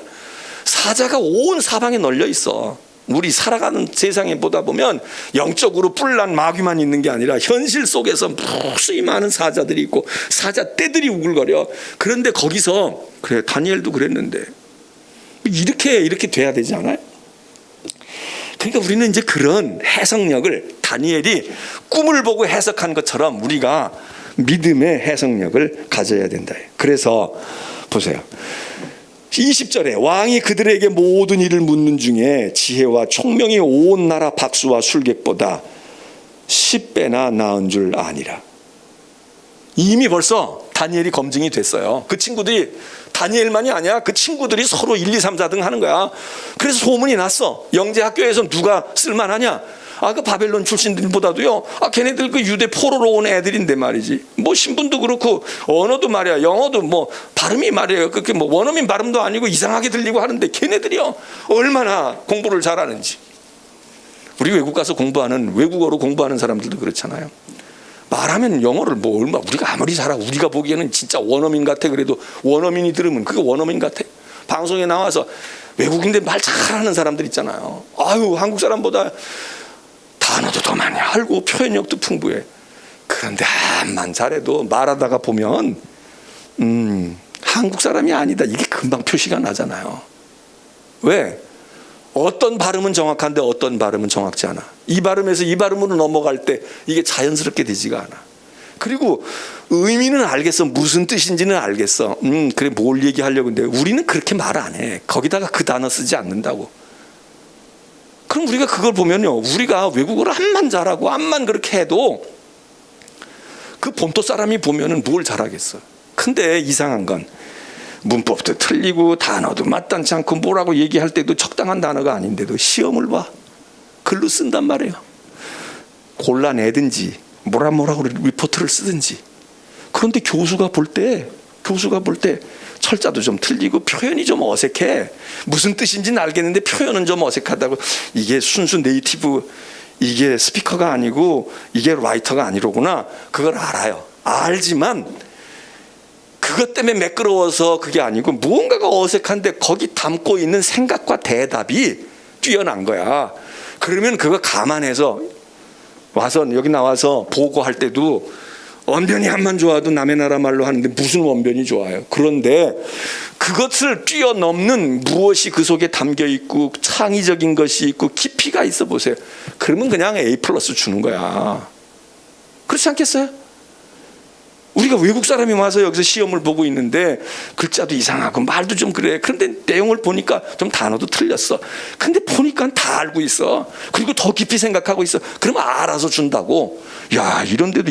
사자가 온 사방에 널려 있어. 우리 살아가는 세상에 보다 보면 영적으로 뿔난 마귀만 있는 게 아니라 현실 속에서 무수히 많은 사자들이 있고 사자 떼들이 우글거려. 그런데 거기서 그래, 다니엘도 그랬는데 이렇게 돼야 되지 않아요? 그러니까 우리는 이제 그런 해석력을 다니엘이 꿈을 보고 해석한 것처럼 우리가 믿음의 해석력을 가져야 된다. 그래서 보세요. 20절에 왕이 그들에게 모든 일을 묻는 중에 지혜와 총명이 온 나라 박수와 술객보다 10배나 나은 줄 아니라. 이미 벌써 다니엘이 검증이 됐어요. 그 친구들이 다니엘만이 아니야. 그 친구들이 서로 1, 2, 3, 4등 하는 거야. 그래서 소문이 났어. 영재학교에서 누가 쓸만하냐? 그 바벨론 출신들보다도요. 걔네들 그 유대 포로로 온 애들인데 말이지. 뭐 신분도 그렇고 언어도 말이야. 영어도 뭐 발음이 말이에요. 그게 뭐 원어민 발음도 아니고 이상하게 들리고 하는데 걔네들이요. 얼마나 공부를 잘하는지. 우리 외국 가서 공부하는 외국어로 공부하는 사람들도 그렇잖아요. 말하면 영어를 뭐 얼마 우리가 아무리 잘하고 우리가 보기에는 진짜 원어민 같아. 그래도 원어민이 들으면 그게 원어민 같아. 방송에 나와서 외국인들 말 잘하는 사람들 있잖아요. 한국 사람보다 단어도 더 많이 알고 표현력도 풍부해. 그런데 암만 잘해도 말하다가 보면 한국 사람이 아니다. 이게 금방 표시가 나잖아요. 왜? 어떤 발음은 정확한데 어떤 발음은 정확지 않아. 이 발음에서 이 발음으로 넘어갈 때 이게 자연스럽게 되지가 않아. 그리고 의미는 알겠어. 무슨 뜻인지는 알겠어. 그래 뭘 얘기하려고 했는데 우리는 그렇게 말 안 해. 거기다가 그 단어 쓰지 않는다고. 그럼 우리가 그걸 보면요. 우리가 외국어를 암만 잘하고 암만 그렇게 해도 그 본토 사람이 보면은 뭘 잘하겠어. 근데 이상한 건 문법도 틀리고 단어도 마땅치 않고 뭐라고 얘기할 때도 적당한 단어가 아닌데도 시험을 봐. 글로 쓴단 말이에요. 골라내든지 뭐라고 리포트를 쓰든지. 그런데 교수가 볼 때 철자도 좀 틀리고 표현이 좀 어색해. 무슨 뜻인지는 알겠는데 표현은 좀 어색하다고. 이게 순수 네이티브 이게 스피커가 아니고 이게 라이터가 아니로구나. 그걸 알아요. 알지만 그것 때문에 매끄러워서 그게 아니고 무언가가 어색한데 거기 담고 있는 생각과 대답이 뛰어난 거야. 그러면 그거 감안해서 와서 여기 나와서 보고할 때도 언변이 한만 좋아도 남의 나라 말로 하는데 무슨 언변이 좋아요. 그런데 그것을 뛰어넘는 무엇이 그 속에 담겨 있고 창의적인 것이 있고 깊이가 있어 보세요. 그러면 그냥 A+ 주는 거야. 그렇지 않겠어요? 우리가 외국 사람이 와서 여기서 시험을 보고 있는데 글자도 이상하고 말도 좀 그래. 그런데 내용을 보니까 좀 단어도 틀렸어. 근데 보니까 다 알고 있어. 그리고 더 깊이 생각하고 있어. 그러면 알아서 준다고. 야, 이런데도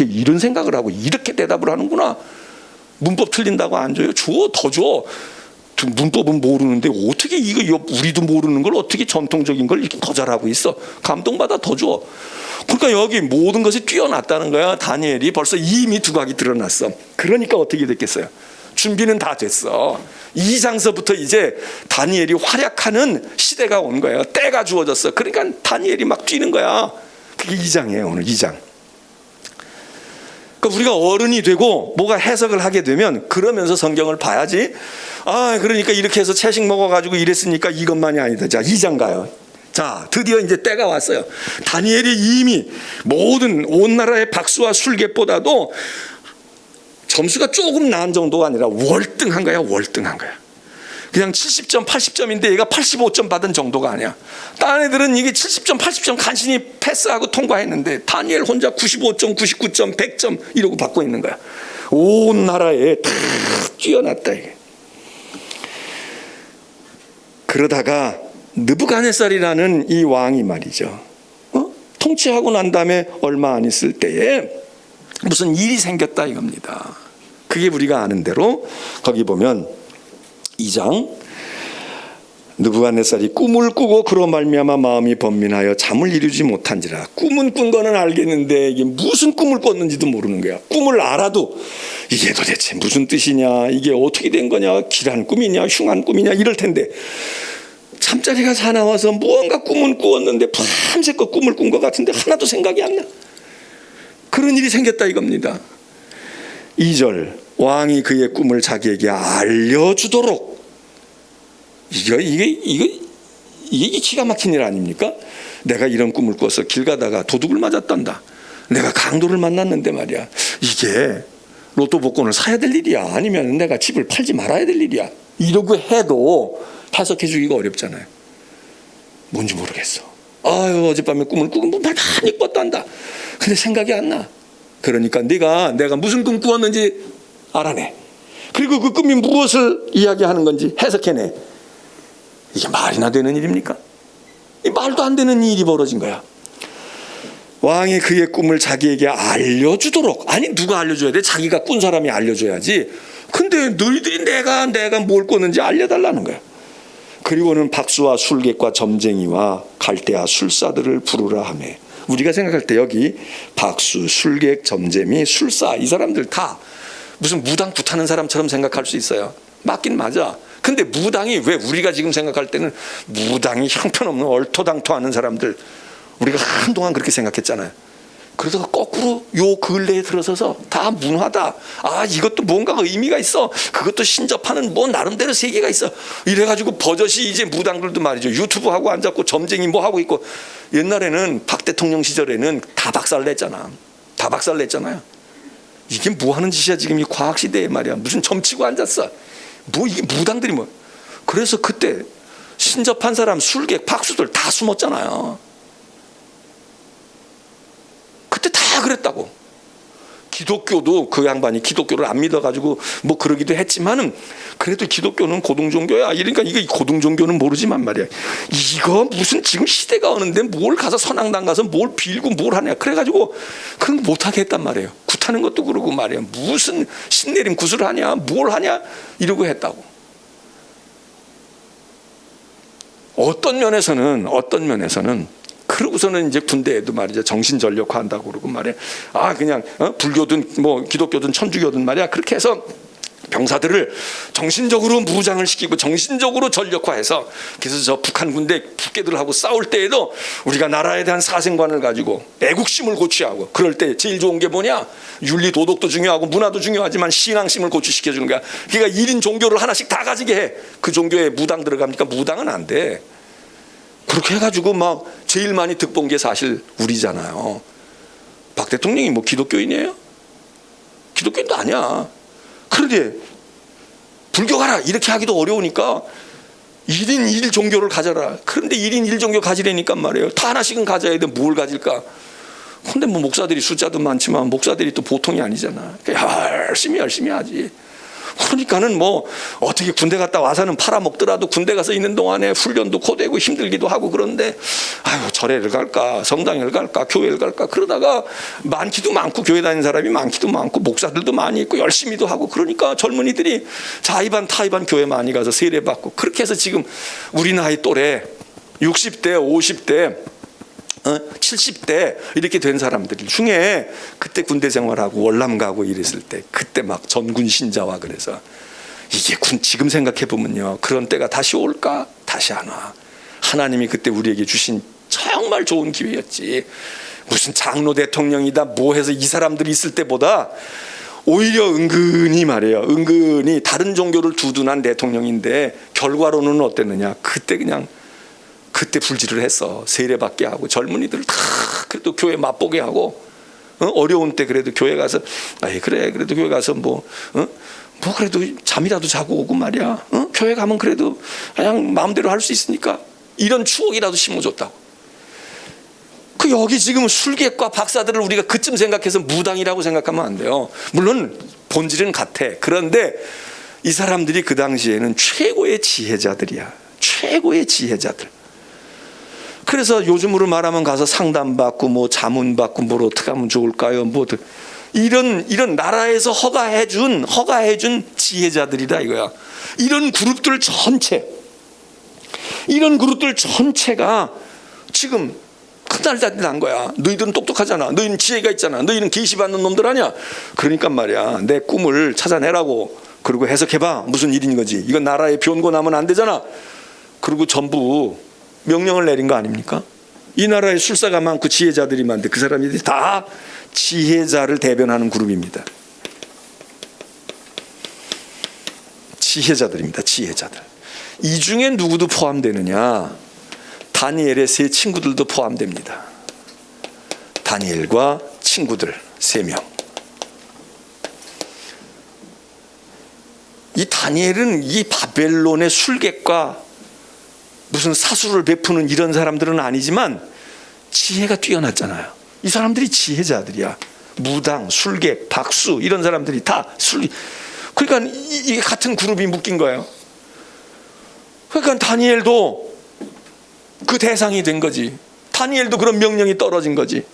이런 생각을 하고 이렇게 대답을 하는구나. 문법 틀린다고 안 줘요? 줘, 더 줘. 문법은 모르는데 어떻게 이거 우리도 모르는 걸 어떻게 전통적인 걸 이렇게 더 잘하고 있어. 감동받아 더 줘. 그러니까 여기 모든 것이 뛰어났다는 거야. 다니엘이 벌써 이미 두각이 드러났어. 그러니까 어떻게 됐겠어요? 준비는 다 됐어. 2장서부터 이제 다니엘이 활약하는 시대가 온 거예요. 때가 주어졌어. 그러니까 다니엘이 막 뛰는 거야. 그게 2장이에요. 오늘 2장. 그러니까 우리가 어른이 되고 뭐가 해석을 하게 되면 그러면서 성경을 봐야지. 그러니까 이렇게 해서 채식 먹어가지고 이랬으니까 이것만이 아니다. 자, 2장 가요. 자, 드디어 이제 때가 왔어요. 다니엘이 이미 모든 온 나라의 박수와 술객보다도 점수가 조금 나은 정도가 아니라 월등한 거야. 월등한 거야. 그냥 70점, 80점인데 얘가 85점 받은 정도가 아니야. 다른 애들은 이게 70점, 80점 간신히 패스하고 통과했는데 다니엘 혼자 95점, 99점, 100점 이러고 받고 있는 거야. 온 나라에 다 뛰어났다 이게. 그러다가 느부갓네살이라는 이 왕이 말이죠. 통치하고 난 다음에 얼마 안 있을 때에 무슨 일이 생겼다 이겁니다. 그게 우리가 아는 대로 거기 보면 2장 느부갓네살이 꿈을 꾸고 그로 말미암아 마음이 번민하여 잠을 이루지 못한지라. 꿈은 꾼 거는 알겠는데 이게 무슨 꿈을 꿨는지도 모르는 거야. 꿈을 알아도 이게 도대체 무슨 뜻이냐, 이게 어떻게 된 거냐, 길한 꿈이냐 흉한 꿈이냐 이럴 텐데 잠자리가 사나워서 무언가 꿈은 꾸었는데 밤새껏 꿈을 꾼 것 같은데 하나도 생각이 안 나. 그런 일이 생겼다 이겁니다. 2절 왕이 그의 꿈을 자기에게 알려주도록. 이게 기가 막힌 일 아닙니까? 내가 이런 꿈을 꿔서 길 가다가 도둑을 맞았단다. 내가 강도를 만났는데 말이야. 이게 로또 복권을 사야 될 일이야, 아니면 내가 집을 팔지 말아야 될 일이야, 이러고 해도 해석해 주기가 어렵잖아요. 뭔지 모르겠어. 아유, 어젯밤에 꿈을 꾸고 많이 꿨단다. 근데 생각이 안 나. 그러니까 내가 무슨 꿈 꾸었는지 알아내. 그리고 그 꿈이 무엇을 이야기하는 건지 해석해내. 이게 말이나 되는 일입니까? 이 말도 안 되는 일이 벌어진 거야. 왕이 그의 꿈을 자기에게 알려주도록. 아니, 누가 알려줘야 돼? 자기가 꾼 사람이 알려줘야지. 근데 너희들이 내가 뭘 꿨는지 알려달라는 거야. 그리고는 박수와 술객과 점쟁이와 갈대아 술사들을 부르라 하매. 우리가 생각할 때 여기 박수, 술객, 점쟁이, 술사, 이 사람들 다 무슨 무당 굿하는 사람처럼 생각할 수 있어요. 맞긴 맞아. 근데 무당이 왜 우리가 지금 생각할 때는 무당이 형편없는 얼토당토하는 사람들, 우리가 한동안 그렇게 생각했잖아요. 그러다가 거꾸로 요 근래에 들어서서 다 문화다. 아, 이것도 뭔가가 의미가 있어. 그것도 신접하는 뭐 나름대로 세계가 있어. 이래가지고 버젓이 이제 무당들도 말이죠. 유튜브 하고 앉았고 점쟁이 뭐 하고 있고. 옛날에는 박 대통령 시절에는 다 박살냈잖아. 다 박살냈잖아요. 이게 뭐 하는 짓이야 지금 이 과학 시대에 말이야. 무슨 점치고 앉았어. 뭐 이게 무당들이 뭐. 그래서 그때 신접한 사람, 술객, 박수들 다 숨었잖아요. 그때 다 그랬다고. 기독교도 그 양반이 기독교를 안 믿어가지고 뭐 그러기도 했지만은 그래도 기독교는 고등종교야. 이러니까 이게 고등종교는 모르지만 말이야. 이거 무슨 지금 시대가 오는데 뭘 가서 선앙당 가서 뭘 빌고 뭘 하냐. 그래가지고 그런 거 못하게 했단 말이에요. 굿하는 것도 그러고 말이야. 무슨 신내림 굿을 하냐, 뭘 하냐 이러고 했다고. 어떤 면에서는 그러고서는 이제 군대에도 말이죠, 정신전력화 한다고 그러고 말이야. 아, 그냥 불교든 뭐 기독교든 천주교든 말이야. 그렇게 해서 병사들을 정신적으로 무장을 시키고 정신적으로 전력화해서, 그래서 저 북한 군대 북괴들하고 싸울 때에도 우리가 나라에 대한 사생관을 가지고 애국심을 고취하고, 그럴 때 제일 좋은 게 뭐냐? 윤리 도덕도 중요하고 문화도 중요하지만 신앙심을 고취시켜 주는 거야. 그러니까 1인 종교를 하나씩 다 가지게 해. 그 종교에 무당 들어갑니까? 무당은 안 돼. 그렇게 해가지고 막 제일 많이 득본 게 사실 우리잖아요. 박 대통령이 뭐 기독교인이에요? 기독교인도 아니야. 그런데 불교 가라 이렇게 하기도 어려우니까 1인 1 종교를 가져라. 그런데 1인 1 종교 가지라니까 말이에요. 다 하나씩은 가져야 돼. 뭘 가질까? 근데 뭐 목사들이 숫자도 많지만 목사들이 또 보통이 아니잖아. 열심히 하지. 그러니까는 뭐 어떻게 군대 갔다 와서는 팔아먹더라도 군대 가서 있는 동안에 훈련도 고되고 힘들기도 하고, 그런데 아유, 절에를 갈까 성당을 갈까 교회를 갈까 그러다가 많기도 많고, 교회 다니는 사람이 많기도 많고 목사들도 많이 있고 열심히도 하고, 그러니까 젊은이들이 자의반 타의반 교회 많이 가서 세례받고, 그렇게 해서 지금 우리 나이 또래 60대 50대 70대 이렇게 된 사람들 중에 그때 군대 생활하고 월남 가고 이랬을 때 그때 막 전군 신자와, 그래서 이게 지금 생각해 보면요, 그런 때가 다시 올까? 다시 안 와. 하나님이 그때 우리에게 주신 정말 좋은 기회였지. 무슨 장로 대통령이다 뭐 해서 이 사람들이 있을 때보다 오히려 은근히 말이에요, 은근히 다른 종교를 두둔한 대통령인데 결과로는 어땠느냐? 그때 불질을 했어. 세례받게 하고 젊은이들 다 그래도 교회 맛보게 하고, 어려운 때 그래도 교회 가서 그래도 교회 가서 뭐 그래도 잠이라도 자고 오고 말이야. 교회 가면 그래도 그냥 마음대로 할 수 있으니까 이런 추억이라도 심어줬다고. 그 여기 지금 술객과 박사들을 우리가 그쯤 생각해서 무당이라고 생각하면 안 돼요. 물론 본질은 같아. 그런데 이 사람들이 그 당시에는 최고의 지혜자들이야. 최고의 지혜자들. 그래서 요즘으로 말하면 가서 상담받고 뭐 자문받고 뭘 어떻게 하면 좋을까요? 뭐 이런 나라에서 허가해준 지혜자들이다 이거야. 이런 그룹들 전체가 지금 큰날다리 난 거야. 너희들은 똑똑하잖아. 너희는 지혜가 있잖아. 너희는 계시받는 놈들 아니야. 그러니까 말이야, 내 꿈을 찾아내라고. 그리고 해석해봐. 무슨 일인 거지. 이건 나라에 변고나면 안 되잖아. 그리고 전부 명령을 내린 거 아닙니까? 이 나라에 술사가 많고 지혜자들이 많은데 그 사람들이 다 지혜자를 대변하는 그룹입니다. 지혜자들입니다. 지혜자들. 이 중에 누구도 포함되느냐? 다니엘의 세 친구들도 포함됩니다. 다니엘과 친구들 3명. 이 다니엘은 이 바벨론의 술객과 무슨 사수를 베푸는 이런 사람들은 아니지만 지혜가 뛰어났잖아요. 이 사람들이 지혜자들이야. 무당, 술객, 박수 이런 사람들이 다 그러니까 이게 같은 그룹이 묶인 거예요. 그러니까 다니엘도 그 대상이 된 거지. 다니엘도 그런 명령이 떨어진 거지.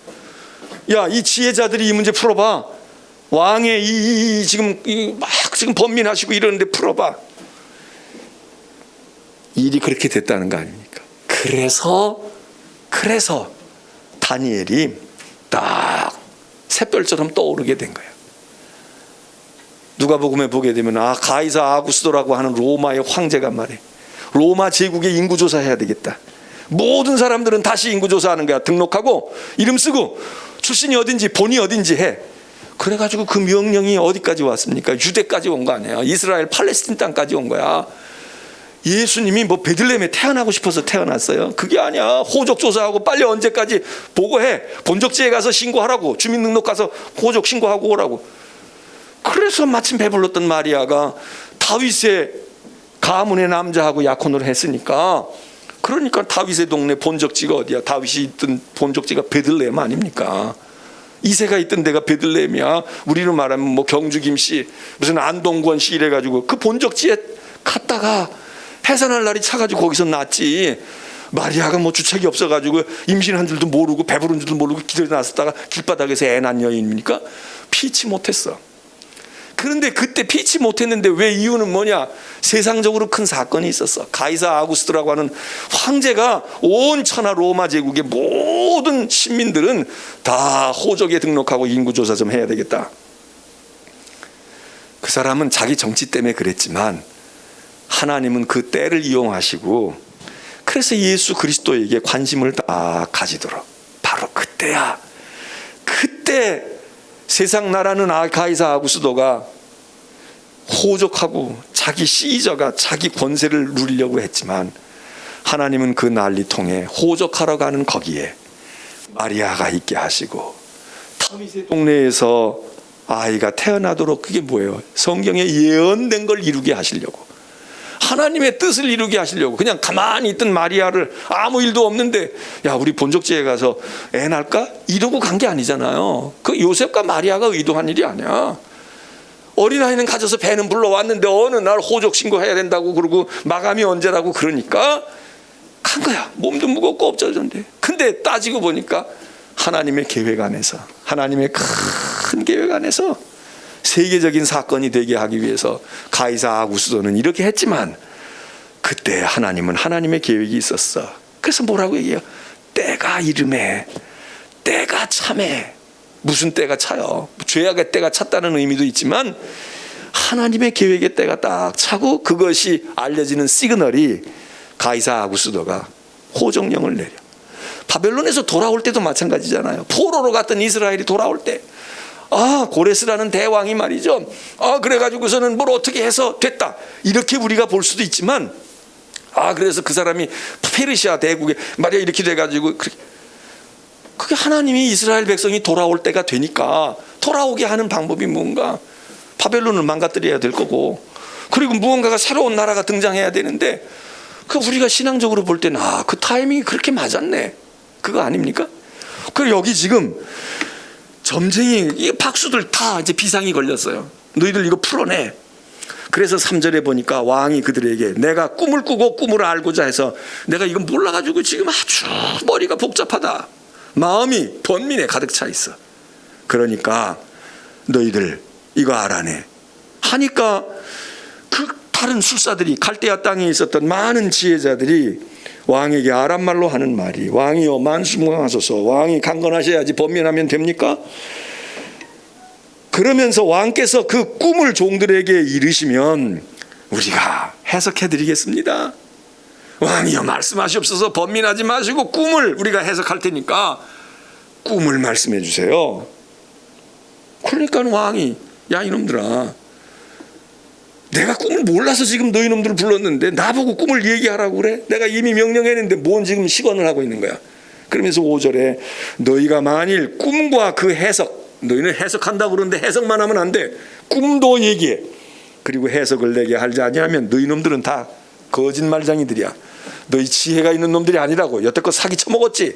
야, 이 지혜자들이 이 문제 풀어봐. 왕의 지금 지금 번민하시고 이러는데 풀어봐. 일이 그렇게 됐다는 거 아닙니까? 그래서 다니엘이 딱 샛별처럼 떠오르게 된 거예요. 누가복음에 보게 되면 가이사 아구스도라고 하는 로마의 황제가 말해. 로마 제국의 인구조사해야 되겠다. 모든 사람들은 다시 인구조사하는 거야. 등록하고 이름 쓰고 출신이 어딘지 본이 어딘지 해. 그래가지고 그 명령이 어디까지 왔습니까? 유대까지 온 거 아니에요. 이스라엘 팔레스틴 땅까지 온 거야. 예수님이 뭐 베들레헴에 태어나고 싶어서 태어났어요? 그게 아니야. 호적 조사하고 빨리 언제까지 보고해. 본적지에 가서 신고하라고. 주민등록 가서 호적 신고하고 오라고. 그래서 마침 배불렀던 마리아가 다윗의 가문의 남자하고 약혼을 했으니까, 그러니까 다윗의 동네 본적지가 어디야? 다윗이 있던 본적지가 베들레헴 아닙니까? 이세가 있던 데가 베들레헴이야. 우리로 말하면 뭐 경주 김씨, 무슨 안동권 씨 이래가지고 그 본적지에 갔다가 해산할 날이 차가지고 거기서 낳지. 마리아가 뭐 주책이 없어가지고 임신한 줄도 모르고 배부른 줄도 모르고 기다려 놨었다가 길바닥에서 애 낳은 여인입니까? 피치 못했어. 그런데 그때 피치 못했는데 왜 이유는 뭐냐? 세상적으로 큰 사건이 있었어. 가이사 아구스토라고 하는 황제가 온 천하 로마 제국의 모든 시민들은 다 호적에 등록하고 인구조사 좀 해야 되겠다. 그 사람은 자기 정치 때문에 그랬지만 하나님은 그 때를 이용하시고 그래서 예수 그리스도에게 관심을 다 가지도록, 바로 그때야. 그때 세상 나라는 가이사 아구스도가 호적하고 자기 시저가 자기 권세를 누리려고 했지만 하나님은 그 난리통에 호적하러 가는 거기에 마리아가 있게 하시고 다윗의 동네에서 아이가 태어나도록, 그게 뭐예요? 성경에 예언된 걸 이루게 하시려고, 하나님의 뜻을 이루게 하시려고. 그냥 가만히 있던 마리아를 아무 일도 없는데 야, 우리 본적지에 가서 애 낳을까? 이러고 간 게 아니잖아요. 그 요셉과 마리아가 의도한 일이 아니야. 어린아이는 가져서 배는 불러왔는데 어느 날 호적 신고해야 된다고 그러고 마감이 언제라고 그러니까 간 거야. 몸도 무겁고 없어졌는데. 근데 따지고 보니까 하나님의 계획 안에서, 하나님의 큰 계획 안에서 세계적인 사건이 되게 하기 위해서 가이사 아구스도는 이렇게 했지만 그때 하나님은 하나님의 계획이 있었어. 그래서 뭐라고 얘기해요? 때가 이름에, 때가 참에. 무슨 때가 차요? 죄악의 때가 찼다는 의미도 있지만 하나님의 계획의 때가 딱 차고 그것이 알려지는 시그널이 가이사 아구스도가 호적령을 내려. 바벨론에서 돌아올 때도 마찬가지잖아요. 포로로 갔던 이스라엘이 돌아올 때 고레스라는 대왕이 말이죠. 그래가지고서는 뭘 어떻게 해서 됐다. 이렇게 우리가 볼 수도 있지만 그래서 그 사람이 페르시아 대국에 말이야 이렇게 돼가지고 그게 하나님이 이스라엘 백성이 돌아올 때가 되니까 돌아오게 하는 방법이 뭔가? 바벨론을 망가뜨려야 될 거고, 그리고 무언가가 새로운 나라가 등장해야 되는데 그 우리가 신앙적으로 볼 때는 그 타이밍이 그렇게 맞았네. 그거 아닙니까? 그리고 여기 지금 점쟁이 이 박수들 다 이제 비상이 걸렸어요. 너희들 이거 풀어내. 그래서 3절에 보니까 왕이 그들에게 내가 꿈을 꾸고 꿈을 알고자 해서 내가 이거 몰라가지고 지금 아주 머리가 복잡하다. 마음이 번민에 가득 차 있어. 그러니까 너희들 이거 알아내 하니까 그 다른 술사들이, 갈대아 땅에 있었던 많은 지혜자들이 왕에게 아람말로 하는 말이, 왕이여 만수무강하소서, 왕이 강건하셔야지 번민하면 됩니까? 그러면서 왕께서 그 꿈을 종들에게 이르시면 우리가 해석해 드리겠습니다. 왕이여 말씀하시옵소서, 번민하지 마시고 꿈을 우리가 해석할 테니까 꿈을 말씀해 주세요. 그러니까 왕이 야 이놈들아, 내가 꿈을 몰라서 지금 너희 놈들을 불렀는데 나보고 꿈을 얘기하라고 그래? 내가 이미 명령했는데 뭔 지금 시건을 하고 있는 거야? 그러면서 5절에 너희가 만일 꿈과 그 해석, 너희는 해석한다고 그러는데 해석만 하면 안 돼. 꿈도 얘기해. 그리고 해석을 내게 하지 아니하면 너희 놈들은 다 거짓말쟁이들이야. 너희 지혜가 있는 놈들이 아니라고. 여태껏 사기 쳐먹었지.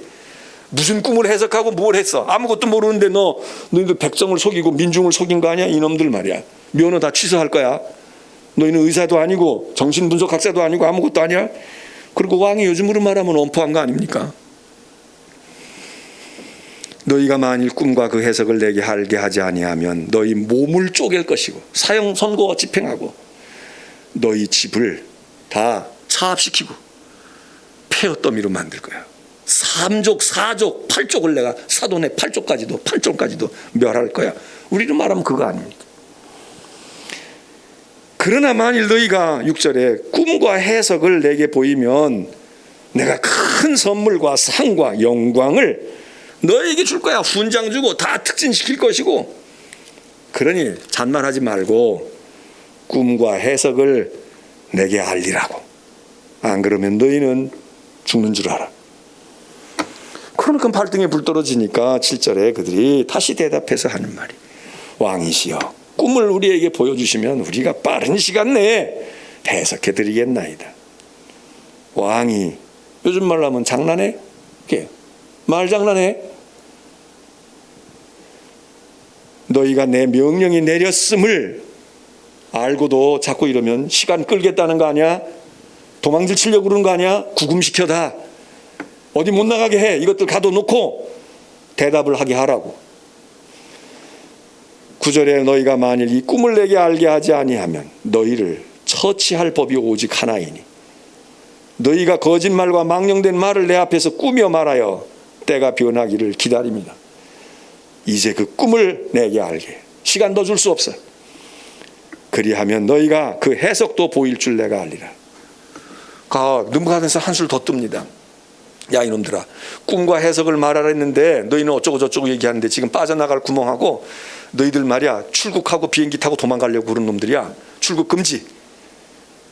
무슨 꿈을 해석하고 뭘 했어? 아무것도 모르는데 너희들 백성을 속이고 민중을 속인 거 아니야? 이놈들 말이야. 면허 다 취소할 거야. 너희는 의사도 아니고 정신분석학자도 아니고 아무것도 아니야. 그리고 왕이 요즘으로 말하면 엄포한 거 아닙니까? 너희가 만일 꿈과 그 해석을 내게 알게 하지 아니하면 너희 몸을 쪼갤 것이고 사형 선고 집행하고 너희 집을 다 차압시키고 폐허더미로 만들 거야. 3족, 4족, 8족을 내가 사돈의 8족까지도 멸할 거야. 우리는 말하면 그거 아닙니까? 그러나 만일 너희가 6절에 꿈과 해석을 내게 보이면 내가 큰 선물과 상과 영광을 너에게 줄 거야. 훈장 주고 다 특진시킬 것이고. 그러니 잔말하지 말고 꿈과 해석을 내게 알리라고. 안 그러면 너희는 죽는 줄 알아. 그러니까 발등에 불 떨어지니까 7절에 그들이 다시 대답해서 하는 말이 왕이시여 꿈을 우리에게 보여주시면 우리가 빠른 시간 내에 해석해 드리겠나이다. 왕이 요즘 말로 하면 장난해? 말 장난해? 너희가 내 명령이 내렸음을 알고도 자꾸 이러면 시간 끌겠다는 거 아니야? 도망질 치려고 그러는 거 아니야? 구금시켜다. 어디 못 나가게 해. 이것들 가둬놓고 대답을 하게 하라고. 9절에 너희가 만일 이 꿈을 내게 알게 하지 아니하면 너희를 처치할 법이 오직 하나이니 너희가 거짓말과 망령된 말을 내 앞에서 꾸며 말하여 때가 변하기를 기다립니다. 이제 그 꿈을 내게 알게. 시간 더 줄 수 없어. 그리하면 너희가 그 해석도 보일 줄 내가 알리라. 느부갓네살 한술 더 뜹니다. 야 이놈들아, 꿈과 해석을 말하라 했는데 너희는 어쩌고 저쩌고 얘기하는데 지금 빠져나갈 구멍하고 너희들 말이야 출국하고 비행기 타고 도망가려고 그런 놈들이야. 출국 금지.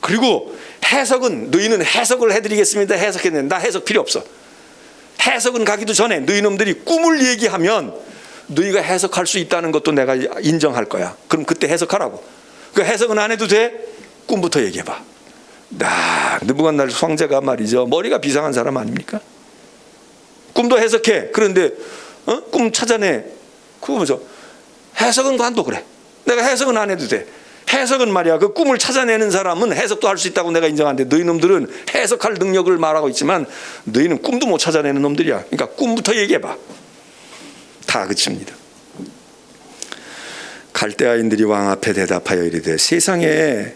그리고 해석은 너희는 해석을 해드리겠습니다. 해석했는데 나 해석 필요 없어. 해석은 가기도 전에 너희 놈들이 꿈을 얘기하면 너희가 해석할 수 있다는 것도 내가 인정할 거야. 그럼 그때 해석하라고. 그 해석은 안 해도 돼? 꿈부터 얘기해봐. 느부갓네살 황제가 말이죠 머리가 비상한 사람 아닙니까? 꿈도 해석해. 그런데 꿈 찾아내. 그거 뭐죠? 해석은 관도 그래. 내가 해석은 안 해도 돼. 해석은 말이야 그 꿈을 찾아내는 사람은 해석도 할 수 있다고 내가 인정하는데 너희 놈들은 해석할 능력을 말하고 있지만 너희는 꿈도 못 찾아내는 놈들이야. 그러니까 꿈부터 얘기해봐. 다 그칩니다. 갈대아인들이 왕 앞에 대답하여 이르되 세상에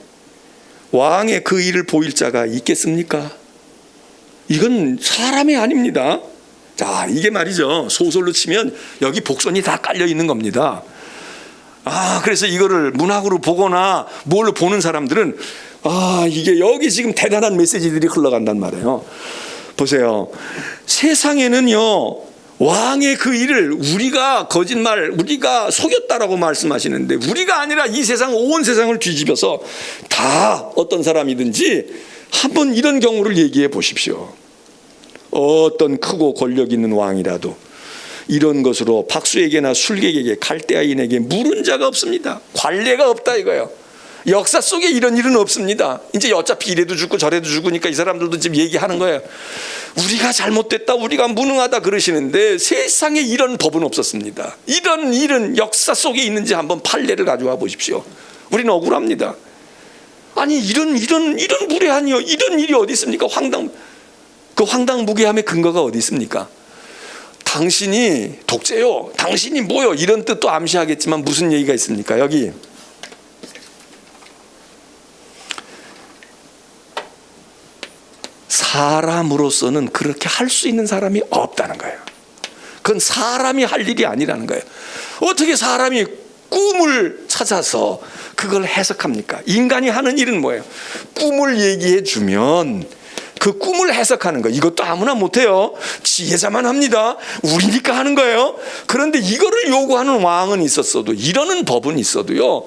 왕의 그 일을 보일 자가 있겠습니까? 이건 사람이 아닙니다. 자, 이게 말이죠 소설로 치면 여기 복선이 다 깔려 있는 겁니다. 그래서 이거를 문학으로 보거나 뭘로 보는 사람들은 이게 여기 지금 대단한 메시지들이 흘러간단 말이에요. 보세요. 세상에는요 왕의 그 일을 우리가 우리가 속였다라고 말씀하시는데 우리가 아니라 이 세상 온 세상을 뒤집어서 다 어떤 사람이든지 한번 이런 경우를 얘기해 보십시오. 어떤 크고 권력 있는 왕이라도 이런 것으로 박수에게나 술객에게 갈대아인에게 물은 자가 없습니다. 관례가 없다 이거예요. 역사 속에 이런 일은 없습니다. 이제 어차피 이래도 죽고 저래도 죽으니까 이 사람들도 지금 얘기하는 거예요. 우리가 잘못됐다, 우리가 무능하다 그러시는데 세상에 이런 법은 없었습니다. 이런 일은 역사 속에 있는지 한번 판례를 가져와 보십시오. 우리는 억울합니다. 아니 이런 무례한이요, 이런 일이 어디 있습니까? 그 황당무계함의 근거가 어디 있습니까? 당신이 독재요, 당신이 뭐요, 이런 뜻도 암시하겠지만 무슨 얘기가 있습니까? 여기 사람으로서는 그렇게 할 수 있는 사람이 없다는 거예요. 그건 사람이 할 일이 아니라는 거예요. 어떻게 사람이 꿈을 찾아서 그걸 해석합니까? 인간이 하는 일은 뭐예요? 꿈을 얘기해 주면 그 꿈을 해석하는 거, 이것도 아무나 못해요. 지혜자만 합니다. 우리니까 하는 거예요. 그런데 이거를 요구하는 왕은 있었어도, 이러는 법은 있어도요,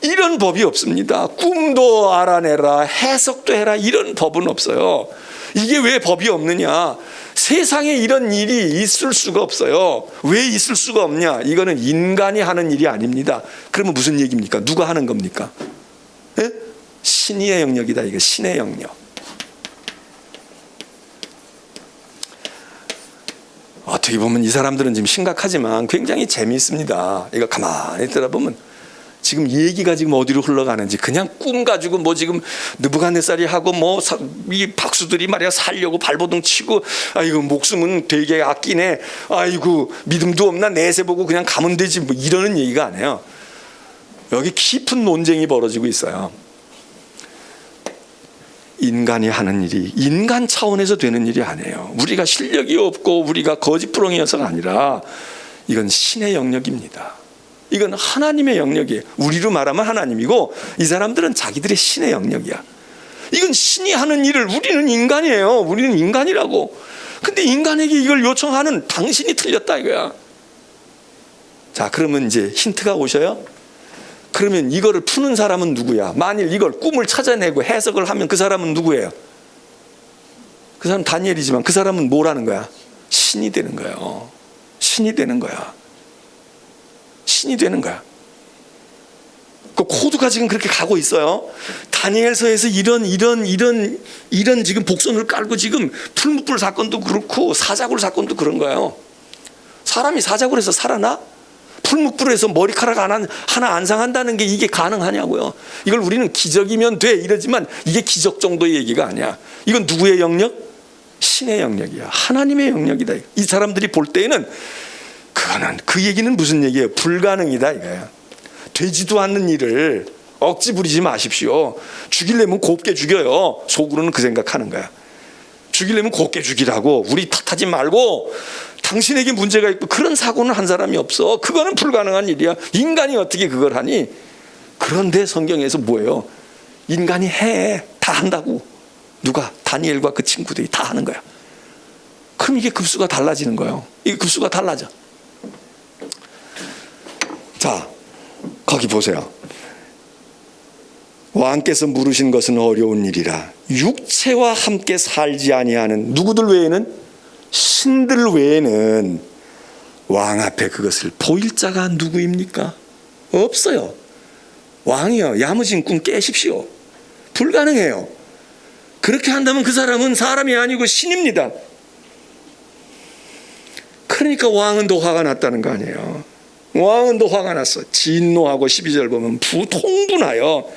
이런 법이 없습니다. 꿈도 알아내라, 해석도 해라, 이런 법은 없어요. 이게 왜 법이 없느냐? 세상에 이런 일이 있을 수가 없어요. 왜 있을 수가 없냐? 이거는 인간이 하는 일이 아닙니다. 그러면 무슨 얘기입니까? 누가 하는 겁니까? 예? 신의 영역이다. 이거 신의 영역. 어떻게 보면 이 사람들은 지금 심각하지만 굉장히 재미있습니다. 이거 가만히 들어보면 지금 얘기가 지금 어디로 흘러가는지, 그냥 꿈 가지고 뭐 지금 느부갓네살이 하고 뭐 이 박수들이 말이야 살려고 발버둥 치고, 아이고 목숨은 되게 아끼네, 아이고 믿음도 없나, 내세 보고 그냥 가면 되지, 뭐 이러는 얘기가 아니에요. 여기 깊은 논쟁이 벌어지고 있어요. 인간이 하는 일이 인간 차원에서 되는 일이 아니에요. 우리가 실력이 없고 우리가 거짓부렁이어서가 아니라 이건 신의 영역입니다. 이건 하나님의 영역이에요. 우리로 말하면 하나님이고 이 사람들은 자기들의 신의 영역이야. 이건 신이 하는 일을, 우리는 인간이에요. 우리는 인간이라고. 근데 인간에게 이걸 요청하는 당신이 틀렸다 이거야. 자, 그러면 이제 힌트가 오셔요. 그러면 이거를 푸는 사람은 누구야? 만일 이걸 꿈을 찾아내고 해석을 하면 그 사람은 누구예요? 그 사람은 다니엘이지만 그 사람은 뭐라는 거야? 신이 되는 거예요. 신이 되는 거야. 신이 되는 거야. 그 코드가 지금 그렇게 가고 있어요. 다니엘서에서 이런 지금 복선을 깔고 지금 풀무불 사건도 그렇고 사자굴 사건도 그런 거예요. 사람이 사자굴에서 살아나? 풀무불에서 머리카락 하나 안 상한다는 게 이게 가능하냐고요. 이걸 우리는 기적이면 돼 이러지만 이게 기적 정도의 얘기가 아니야. 이건 누구의 영역? 신의 영역이야. 하나님의 영역이다. 이 사람들이 볼 때에는 그거는, 그 얘기는 무슨 얘기예요? 불가능이다 이거야. 되지도 않는 일을 억지 부리지 마십시오. 죽이려면 곱게 죽여요. 속으로는 그 생각하는 거야. 죽이려면 곱게 죽이라고. 우리 탓하지 말고 당신에게 문제가 있고 그런 사고는 한 사람이 없어. 그거는 불가능한 일이야. 인간이 어떻게 그걸 하니? 그런데 성경에서 뭐예요? 인간이 해. 다 한다고. 누가? 다니엘과 그 친구들이 다 하는 거야. 그럼 이게 급수가 달라지는 거예요. 이게 급수가 달라져. 자, 거기 보세요. 왕께서 물으신 것은 어려운 일이라 육체와 함께 살지 아니하는 누구들 외에는, 신들 외에는 왕 앞에 그것을 보일 자가 누구입니까? 없어요. 왕이요, 야무진 꿈 깨십시오. 불가능해요. 그렇게 한다면 그 사람은 사람이 아니고 신입니다. 그러니까 왕은 더 화가 났다는 거 아니에요. 왕은 더 화가 났어. 진노하고 12절 보면 통분하여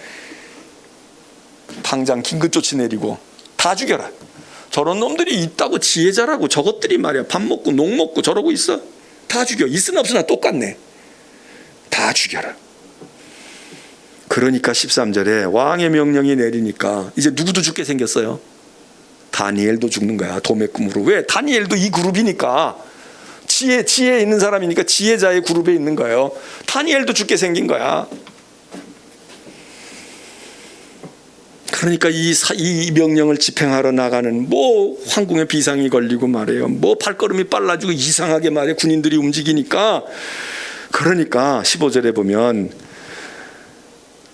당장 긴급 조치 내리고 다 죽여라. 저런 놈들이 있다고 지혜자라고 저것들이 말이야 밥 먹고 녹 먹고 저러고 있어? 다 죽여. 있으나 없으나 똑같네. 다 죽여라. 그러니까 13절에 왕의 명령이 내리니까 이제 누구도 죽게 생겼어요. 다니엘도 죽는 거야. 도매 꿈으로. 왜? 다니엘도 이 그룹이니까, 지혜에 있는 사람이니까 지혜자의 그룹에 있는 거예요. 다니엘도 죽게 생긴 거야. 그러니까 이 명령을 집행하러 나가는 뭐 황궁에 비상이 걸리고 말이에요. 뭐 발걸음이 빨라지고 이상하게 말이에요. 군인들이 움직이니까. 그러니까 15절에 보면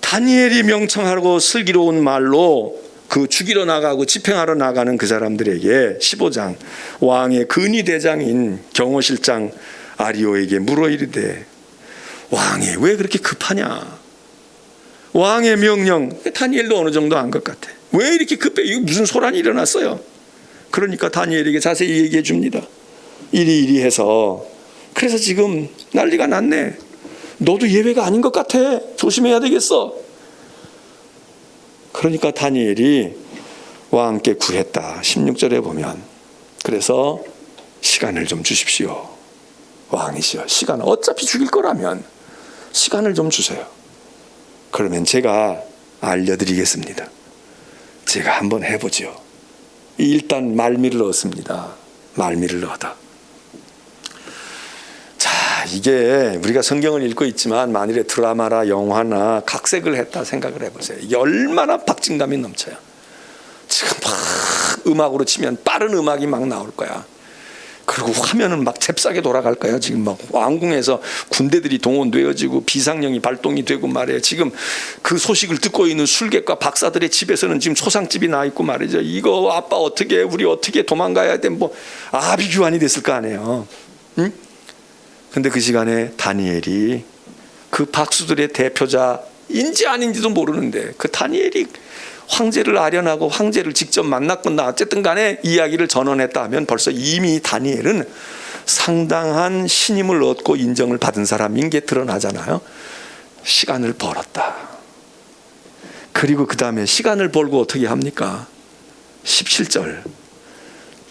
다니엘이 명청하고 슬기로운 말로 그 죽이러 나가고 집행하러 나가는 그 사람들에게 15장 왕의 근위대장인 경호실장 아리오에게 물어 이르되, 왕이 왜 그렇게 급하냐? 왕의 명령, 다니엘도 어느 정도 안 것 같아. 왜 이렇게 급해? 이거 무슨 소란이 일어났어요? 그러니까 다니엘에게 자세히 얘기해 줍니다. 이리 해서, 그래서 지금 난리가 났네. 너도 예외가 아닌 것 같아. 조심해야 되겠어. 그러니까 다니엘이 왕께 구했다. 16절에 보면, 그래서 시간을 좀 주십시오. 왕이시여, 시간, 어차피 죽일 거라면 시간을 좀 주세요. 그러면 제가 알려드리겠습니다. 제가 한번 해보죠. 일단 말미를 얻습니다. 말미를 얻어. 자, 이게 우리가 성경을 읽고 있지만 만일에 드라마나 영화나 각색을 했다 생각을 해보세요. 이게 얼마나 박진감이 넘쳐요. 지금 막 음악으로 치면 빠른 음악이 막 나올 거야. 그리고 화면은 막 잽싸게 돌아갈 거야. 지금 막 왕궁에서 군대들이 동원되어지고 비상령이 발동이 되고 말이에요. 지금 그 소식을 듣고 있는 술객과 박사들의 집에서는 지금 초상집이 나 있고 말이죠. 이거 아빠 어떻게, 우리 어떻게 도망가야 돼, 뭐 아비규환이 됐을 거 아니에요. 응? 근데 그 시간에 다니엘이 그 박수들의 대표자인지 아닌지도 모르는데 그 다니엘이 황제를 아련하고 황제를 직접 만났거나 어쨌든 간에 이야기를 전언했다 하면 벌써 이미 다니엘은 상당한 신임을 얻고 인정을 받은 사람인 게 드러나잖아요. 시간을 벌었다. 그리고 그 다음에 시간을 벌고 어떻게 합니까? 17절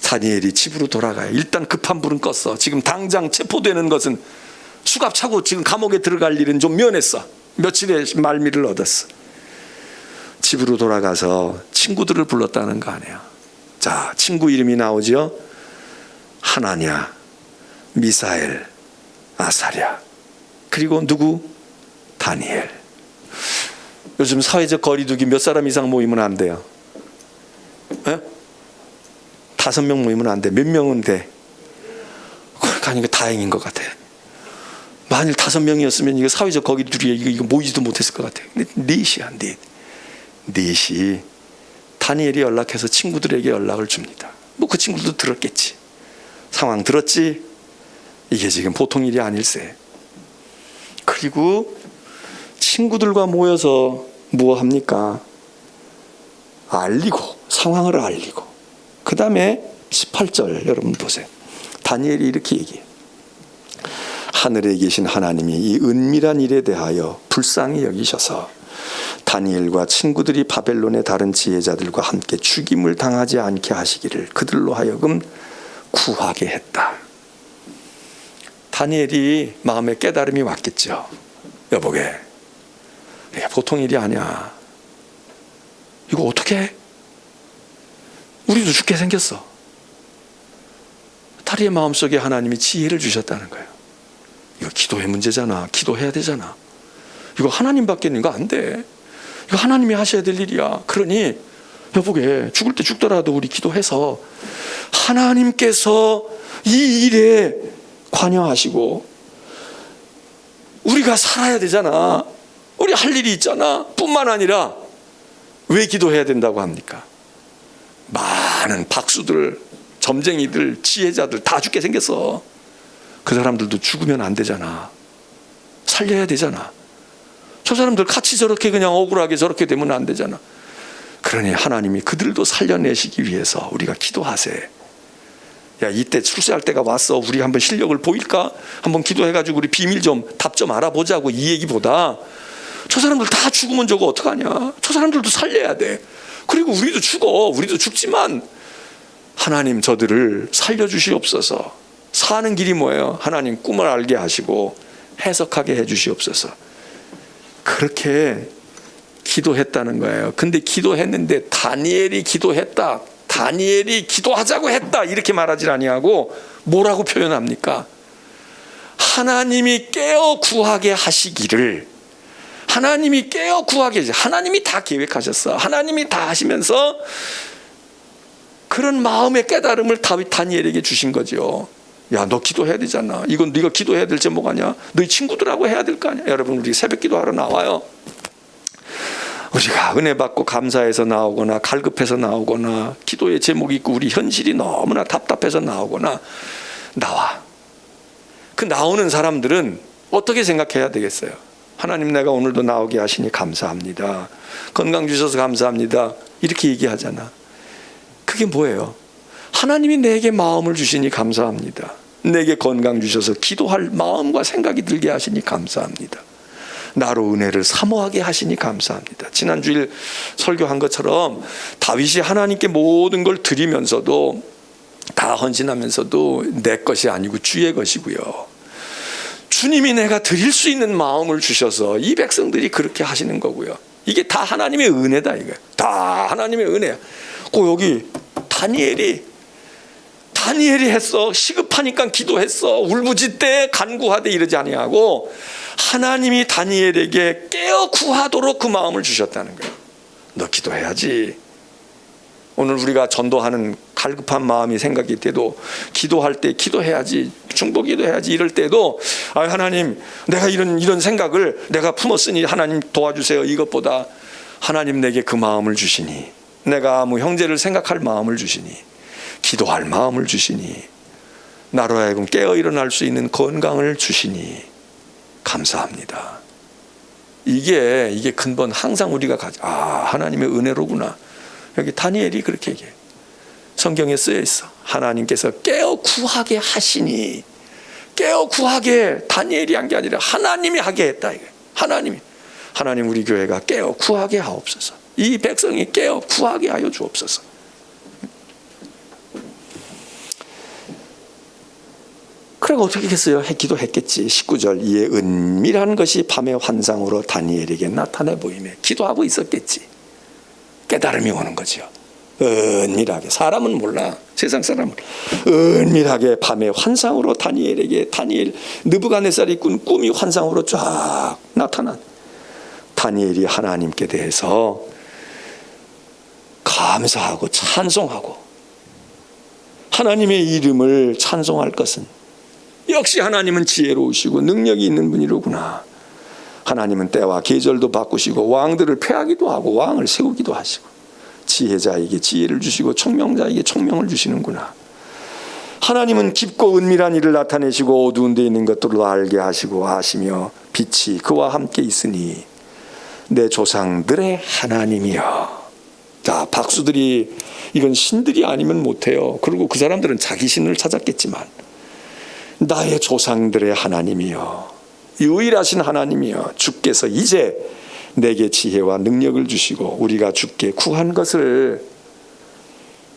다니엘이 집으로 돌아가요. 일단 급한 불은 껐어. 지금 당장 체포되는 것은 수갑 차고 지금 감옥에 들어갈 일은 좀 면했어. 며칠의 말미를 얻었어. 집으로 돌아가서 친구들을 불렀다는 거 아니에요. 자, 친구 이름이 나오죠. 하나냐, 미사엘, 아사랴, 그리고 누구? 다니엘. 요즘 사회적 거리두기 몇 사람 이상 모이면 안 돼요? 5명 모이면 안 돼. 몇 명은 돼? 그러니까 다행인 것 같아. 만일 5명이었으면 이거 사회적 거리두기에 이거 모이지도 못했을 것 같아. 근데 넷이야, 넷이 다니엘이 연락해서 친구들에게 연락을 줍니다. 뭐 그 친구들도 들었겠지. 상황 들었지? 이게 지금 보통 일이 아닐세. 그리고 친구들과 모여서 뭐 합니까? 알리고, 상황을 알리고. 그 다음에 18절 여러분 보세요. 다니엘이 이렇게 얘기해요. 하늘에 계신 하나님이 이 은밀한 일에 대하여 불쌍히 여기셔서 다니엘과 친구들이 바벨론의 다른 지혜자들과 함께 죽임을 당하지 않게 하시기를 그들로 하여금 구하게 했다. 다니엘이 마음에 깨달음이 왔겠죠. 여보게, 이게 보통 일이 아니야. 이거 어떻게 해? 우리도 죽게 생겼어. 다리의 마음속에 하나님이 지혜를 주셨다는 거예요. 이거 기도의 문제잖아. 기도해야 되잖아. 이거 하나님밖에 있는 거 안 돼. 이거 하나님이 하셔야 될 일이야. 그러니 여보게, 죽을 때 죽더라도 우리 기도해서 하나님께서 이 일에 관여하시고 우리가 살아야 되잖아. 우리 할 일이 있잖아. 뿐만 아니라 왜 기도해야 된다고 합니까? 많은 박수들, 점쟁이들, 지혜자들 다 죽게 생겼어. 그 사람들도 죽으면 안 되잖아. 살려야 되잖아. 저 사람들 같이 저렇게 그냥 억울하게 저렇게 되면 안 되잖아. 그러니 하나님이 그들도 살려내시기 위해서 우리가 기도하세. 야, 이때 출세할 때가 왔어. 우리 한번 실력을 보일까? 한번 기도해가지고 우리 비밀 좀, 답 좀 알아보자고, 이 얘기보다 저 사람들 다 죽으면 저거 어떡하냐. 저 사람들도 살려야 돼. 그리고 우리도 죽어. 우리도 죽지만 하나님 저들을 살려주시옵소서. 사는 길이 뭐예요? 하나님 꿈을 알게 하시고 해석하게 해주시옵소서. 그렇게 기도했다는 거예요. 근데 기도했는데 다니엘이 기도했다, 다니엘이 기도하자고 했다 이렇게 말하지 아니하고 뭐라고 표현합니까? 하나님이 깨어 구하게 하시기를. 하나님이 깨어 구하게 하시기. 하나님이 다 계획하셨어. 하나님이 다 하시면서 그런 마음의 깨달음을 다니엘에게 주신 거죠. 야, 너 기도해야 되잖아. 이건 네가 기도해야 될 제목 아니야? 너희 친구들하고 해야 될 거 아니야? 여러분, 우리 새벽 기도하러 나와요. 우리가 은혜 받고 감사해서 나오거나 갈급해서 나오거나 기도의 제목이 있고 우리 현실이 너무나 답답해서 나오거나 나와. 그 나오는 사람들은 어떻게 생각해야 되겠어요? 하나님, 내가 오늘도 나오게 하시니 감사합니다. 건강 주셔서 감사합니다. 이렇게 얘기하잖아. 그게 뭐예요? 하나님이 내게 마음을 주시니 감사합니다. 내게 건강 주셔서 기도할 마음과 생각이 들게 하시니 감사합니다. 나로 은혜를 사모하게 하시니 감사합니다. 지난주일 설교한 것처럼 다윗이 하나님께 모든 걸 드리면서도 다 헌신하면서도 내 것이 아니고 주의 것이고요. 주님이 내가 드릴 수 있는 마음을 주셔서 이 백성들이 그렇게 하시는 거고요. 이게 다 하나님의 은혜다. 이거 다 하나님의 은혜야. 여기 다니엘이 했어. 시급하니까 기도했어. 울부짖되 간구하되 이러지 아니하고 하나님이 다니엘에게 깨어 구하도록 그 마음을 주셨다는 거예요. 너 기도해야지. 오늘 우리가 전도하는 갈급한 마음이 생각일 때도, 기도할 때 기도해야지, 중보기도 해야지 이럴 때도 하나님 내가 이런 생각을 내가 품었으니 하나님 도와주세요. 이것보다 하나님 내게 그 마음을 주시니, 내가 형제를 생각할 마음을 주시니, 기도할 마음을 주시니, 나로 하여금 깨어 일어날 수 있는 건강을 주시니 감사합니다. 이게 근본 항상 우리가 하나님의 은혜로구나. 여기 다니엘이 그렇게 얘기해. 성경에 쓰여 있어. 하나님께서 깨어 구하게 하시니, 깨어 구하게 다니엘이 한 게 아니라 하나님이 하게 했다. 하나님 우리 교회가 깨어 구하게 하옵소서. 이 백성이 깨어 구하게 하여 주옵소서. 그리고 어떻게 했어요? 기도했겠지. 19절, 이에 은밀한 것이 밤의 환상으로 다니엘에게 나타내 보이며 기도하고 있었겠지. 깨달음이 오는 거죠. 은밀하게, 사람은 몰라, 세상 사람은 은밀하게 밤의 환상으로 다니엘 느부갓네살이 꾼 꿈이 환상으로 쫙 나타난 다니엘이 하나님께 대해서 감사하고 찬송하고 하나님의 이름을 찬송할 것은 역시 하나님은 지혜로우시고 능력이 있는 분이로구나. 하나님은 때와 계절도 바꾸시고 왕들을 폐하기도 하고 왕을 세우기도 하시고 지혜자에게 지혜를 주시고 총명자에게 총명을 주시는구나. 하나님은 깊고 은밀한 일을 나타내시고 어두운 데 있는 것들을 알게 하시고 아시며 빛이 그와 함께 있으니 내 조상들의 하나님이여. 자, 박수들이 이건 신들이 아니면 못해요. 그리고 그 사람들은 자기 신을 찾았겠지만 나의 조상들의 하나님이여, 유일하신 하나님이여, 주께서 이제 내게 지혜와 능력을 주시고 우리가 주께 구한 것을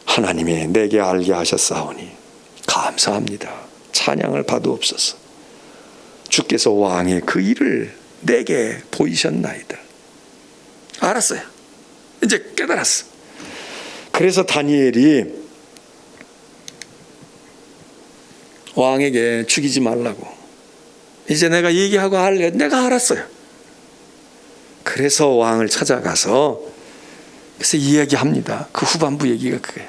하나님이 내게 알게 하셨사오니 감사합니다. 찬양을 받으옵소서. 주께서 왕의 그 일을 내게 보이셨나이다. 알았어요. 이제 깨달았어. 그래서 다니엘이 왕에게 죽이지 말라고, 이제 내가 얘기하고 할래, 내가 알았어요. 그래서 왕을 찾아가서 그래서 이야기합니다. 그 후반부 얘기가 그거예요.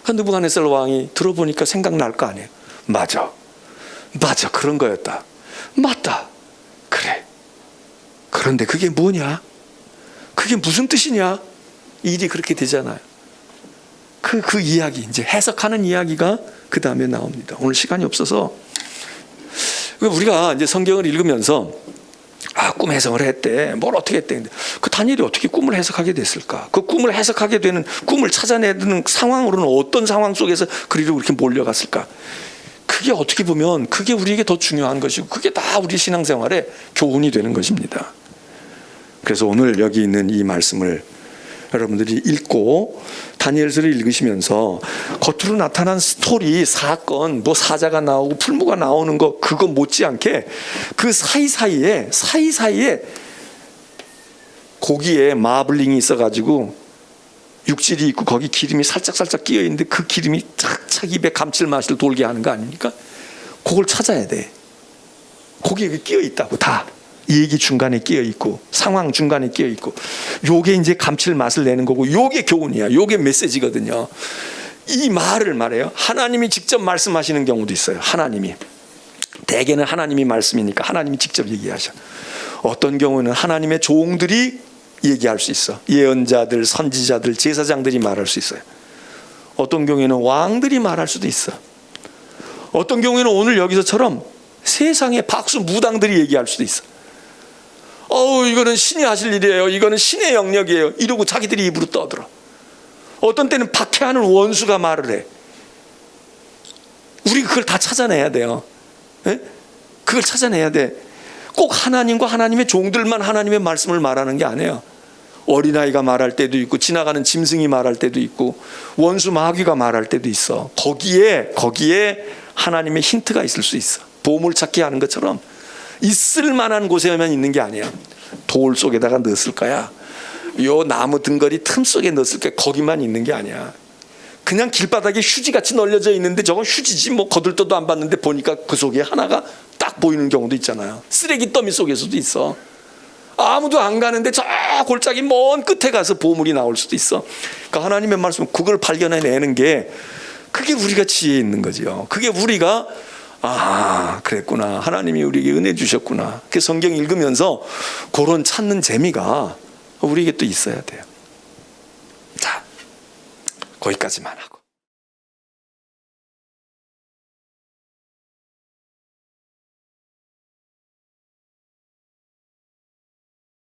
느부갓네살 왕이 들어보니까 생각날 거 아니에요. 맞아 그런 거였다. 맞다. 그래. 그런데 그게 뭐냐? 그게 무슨 뜻이냐? 일이 그렇게 되잖아요. 그 이야기, 이제 해석하는 이야기가 그 다음에 나옵니다. 오늘 시간이 없어서 우리가 이제 성경을 읽으면서 꿈 해석을 했대, 뭘 어떻게 했대. 그 다니엘이 어떻게 꿈을 해석하게 됐을까? 그 꿈을 해석하게 되는, 꿈을 찾아내는 상황으로는 어떤 상황 속에서 그리로 그렇게 몰려갔을까? 그게 어떻게 보면 그게 우리에게 더 중요한 것이고 그게 다 우리 신앙생활에 교훈이 되는 것입니다. 그래서 오늘 여기 있는 이 말씀을 여러분들이 읽고 다니엘서를 읽으시면서 겉으로 나타난 스토리, 사건, 사자가 나오고 풀무가 나오는 거 그거 못지않게 그 사이사이에 고기에 마블링이 있어가지고 육질이 있고 거기 기름이 살짝 끼어 있는데 그 기름이 착착 입에 감칠맛을 돌게 하는 거 아닙니까? 그걸 찾아야 돼. 거기에 끼어 있다고 다. 이 얘기 중간에 끼어 있고 상황 중간에 끼어 있고 요게 이제 감칠맛을 내는 거고 요게 교훈이야. 요게 메시지거든요. 이 말을 말해요. 하나님이 직접 말씀하시는 경우도 있어요. 하나님이 대개는 하나님이 말씀이니까 하나님이 직접 얘기하셔. 어떤 경우는 하나님의 종들이 얘기할 수 있어. 예언자들, 선지자들, 제사장들이 말할 수 있어요. 어떤 경우에는 왕들이 말할 수도 있어. 어떤 경우에는 오늘 여기서처럼 세상의 박수 무당들이 얘기할 수도 있어. 이거는 신이 하실 일이에요. 이거는 신의 영역이에요. 이러고 자기들이 입으로 떠들어. 어떤 때는 박해하는 원수가 말을 해. 우리 그걸 다 찾아내야 돼요. 네? 그걸 찾아내야 돼. 꼭 하나님과 하나님의 종들만 하나님의 말씀을 말하는 게 아니에요. 어린아이가 말할 때도 있고 지나가는 짐승이 말할 때도 있고 원수 마귀가 말할 때도 있어. 거기에 하나님의 힌트가 있을 수 있어. 보물찾기 하는 것처럼 있을 만한 곳에만 있는 게 아니야. 돌 속에다가 넣었을 거야. 요 나무 등거리 틈 속에 넣었을 거야. 거기만 있는 게 아니야. 그냥 길바닥에 휴지같이 널려져 있는데 저건 휴지지 거들떠도 안 봤는데 보니까 그 속에 하나가 딱 보이는 경우도 있잖아요. 쓰레기 더미 속에서도 있어. 아무도 안 가는데 저 골짜기 먼 끝에 가서 보물이 나올 수도 있어. 그러니까 하나님의 말씀, 그걸 발견해내는 게, 그게 우리가 지혜 있는 거지요. 그게 우리가 그랬구나, 하나님이 우리에게 은혜 주셨구나, 그 성경 읽으면서 그런 찾는 재미가 우리에게 또 있어야 돼요. 자, 거기까지만 하고.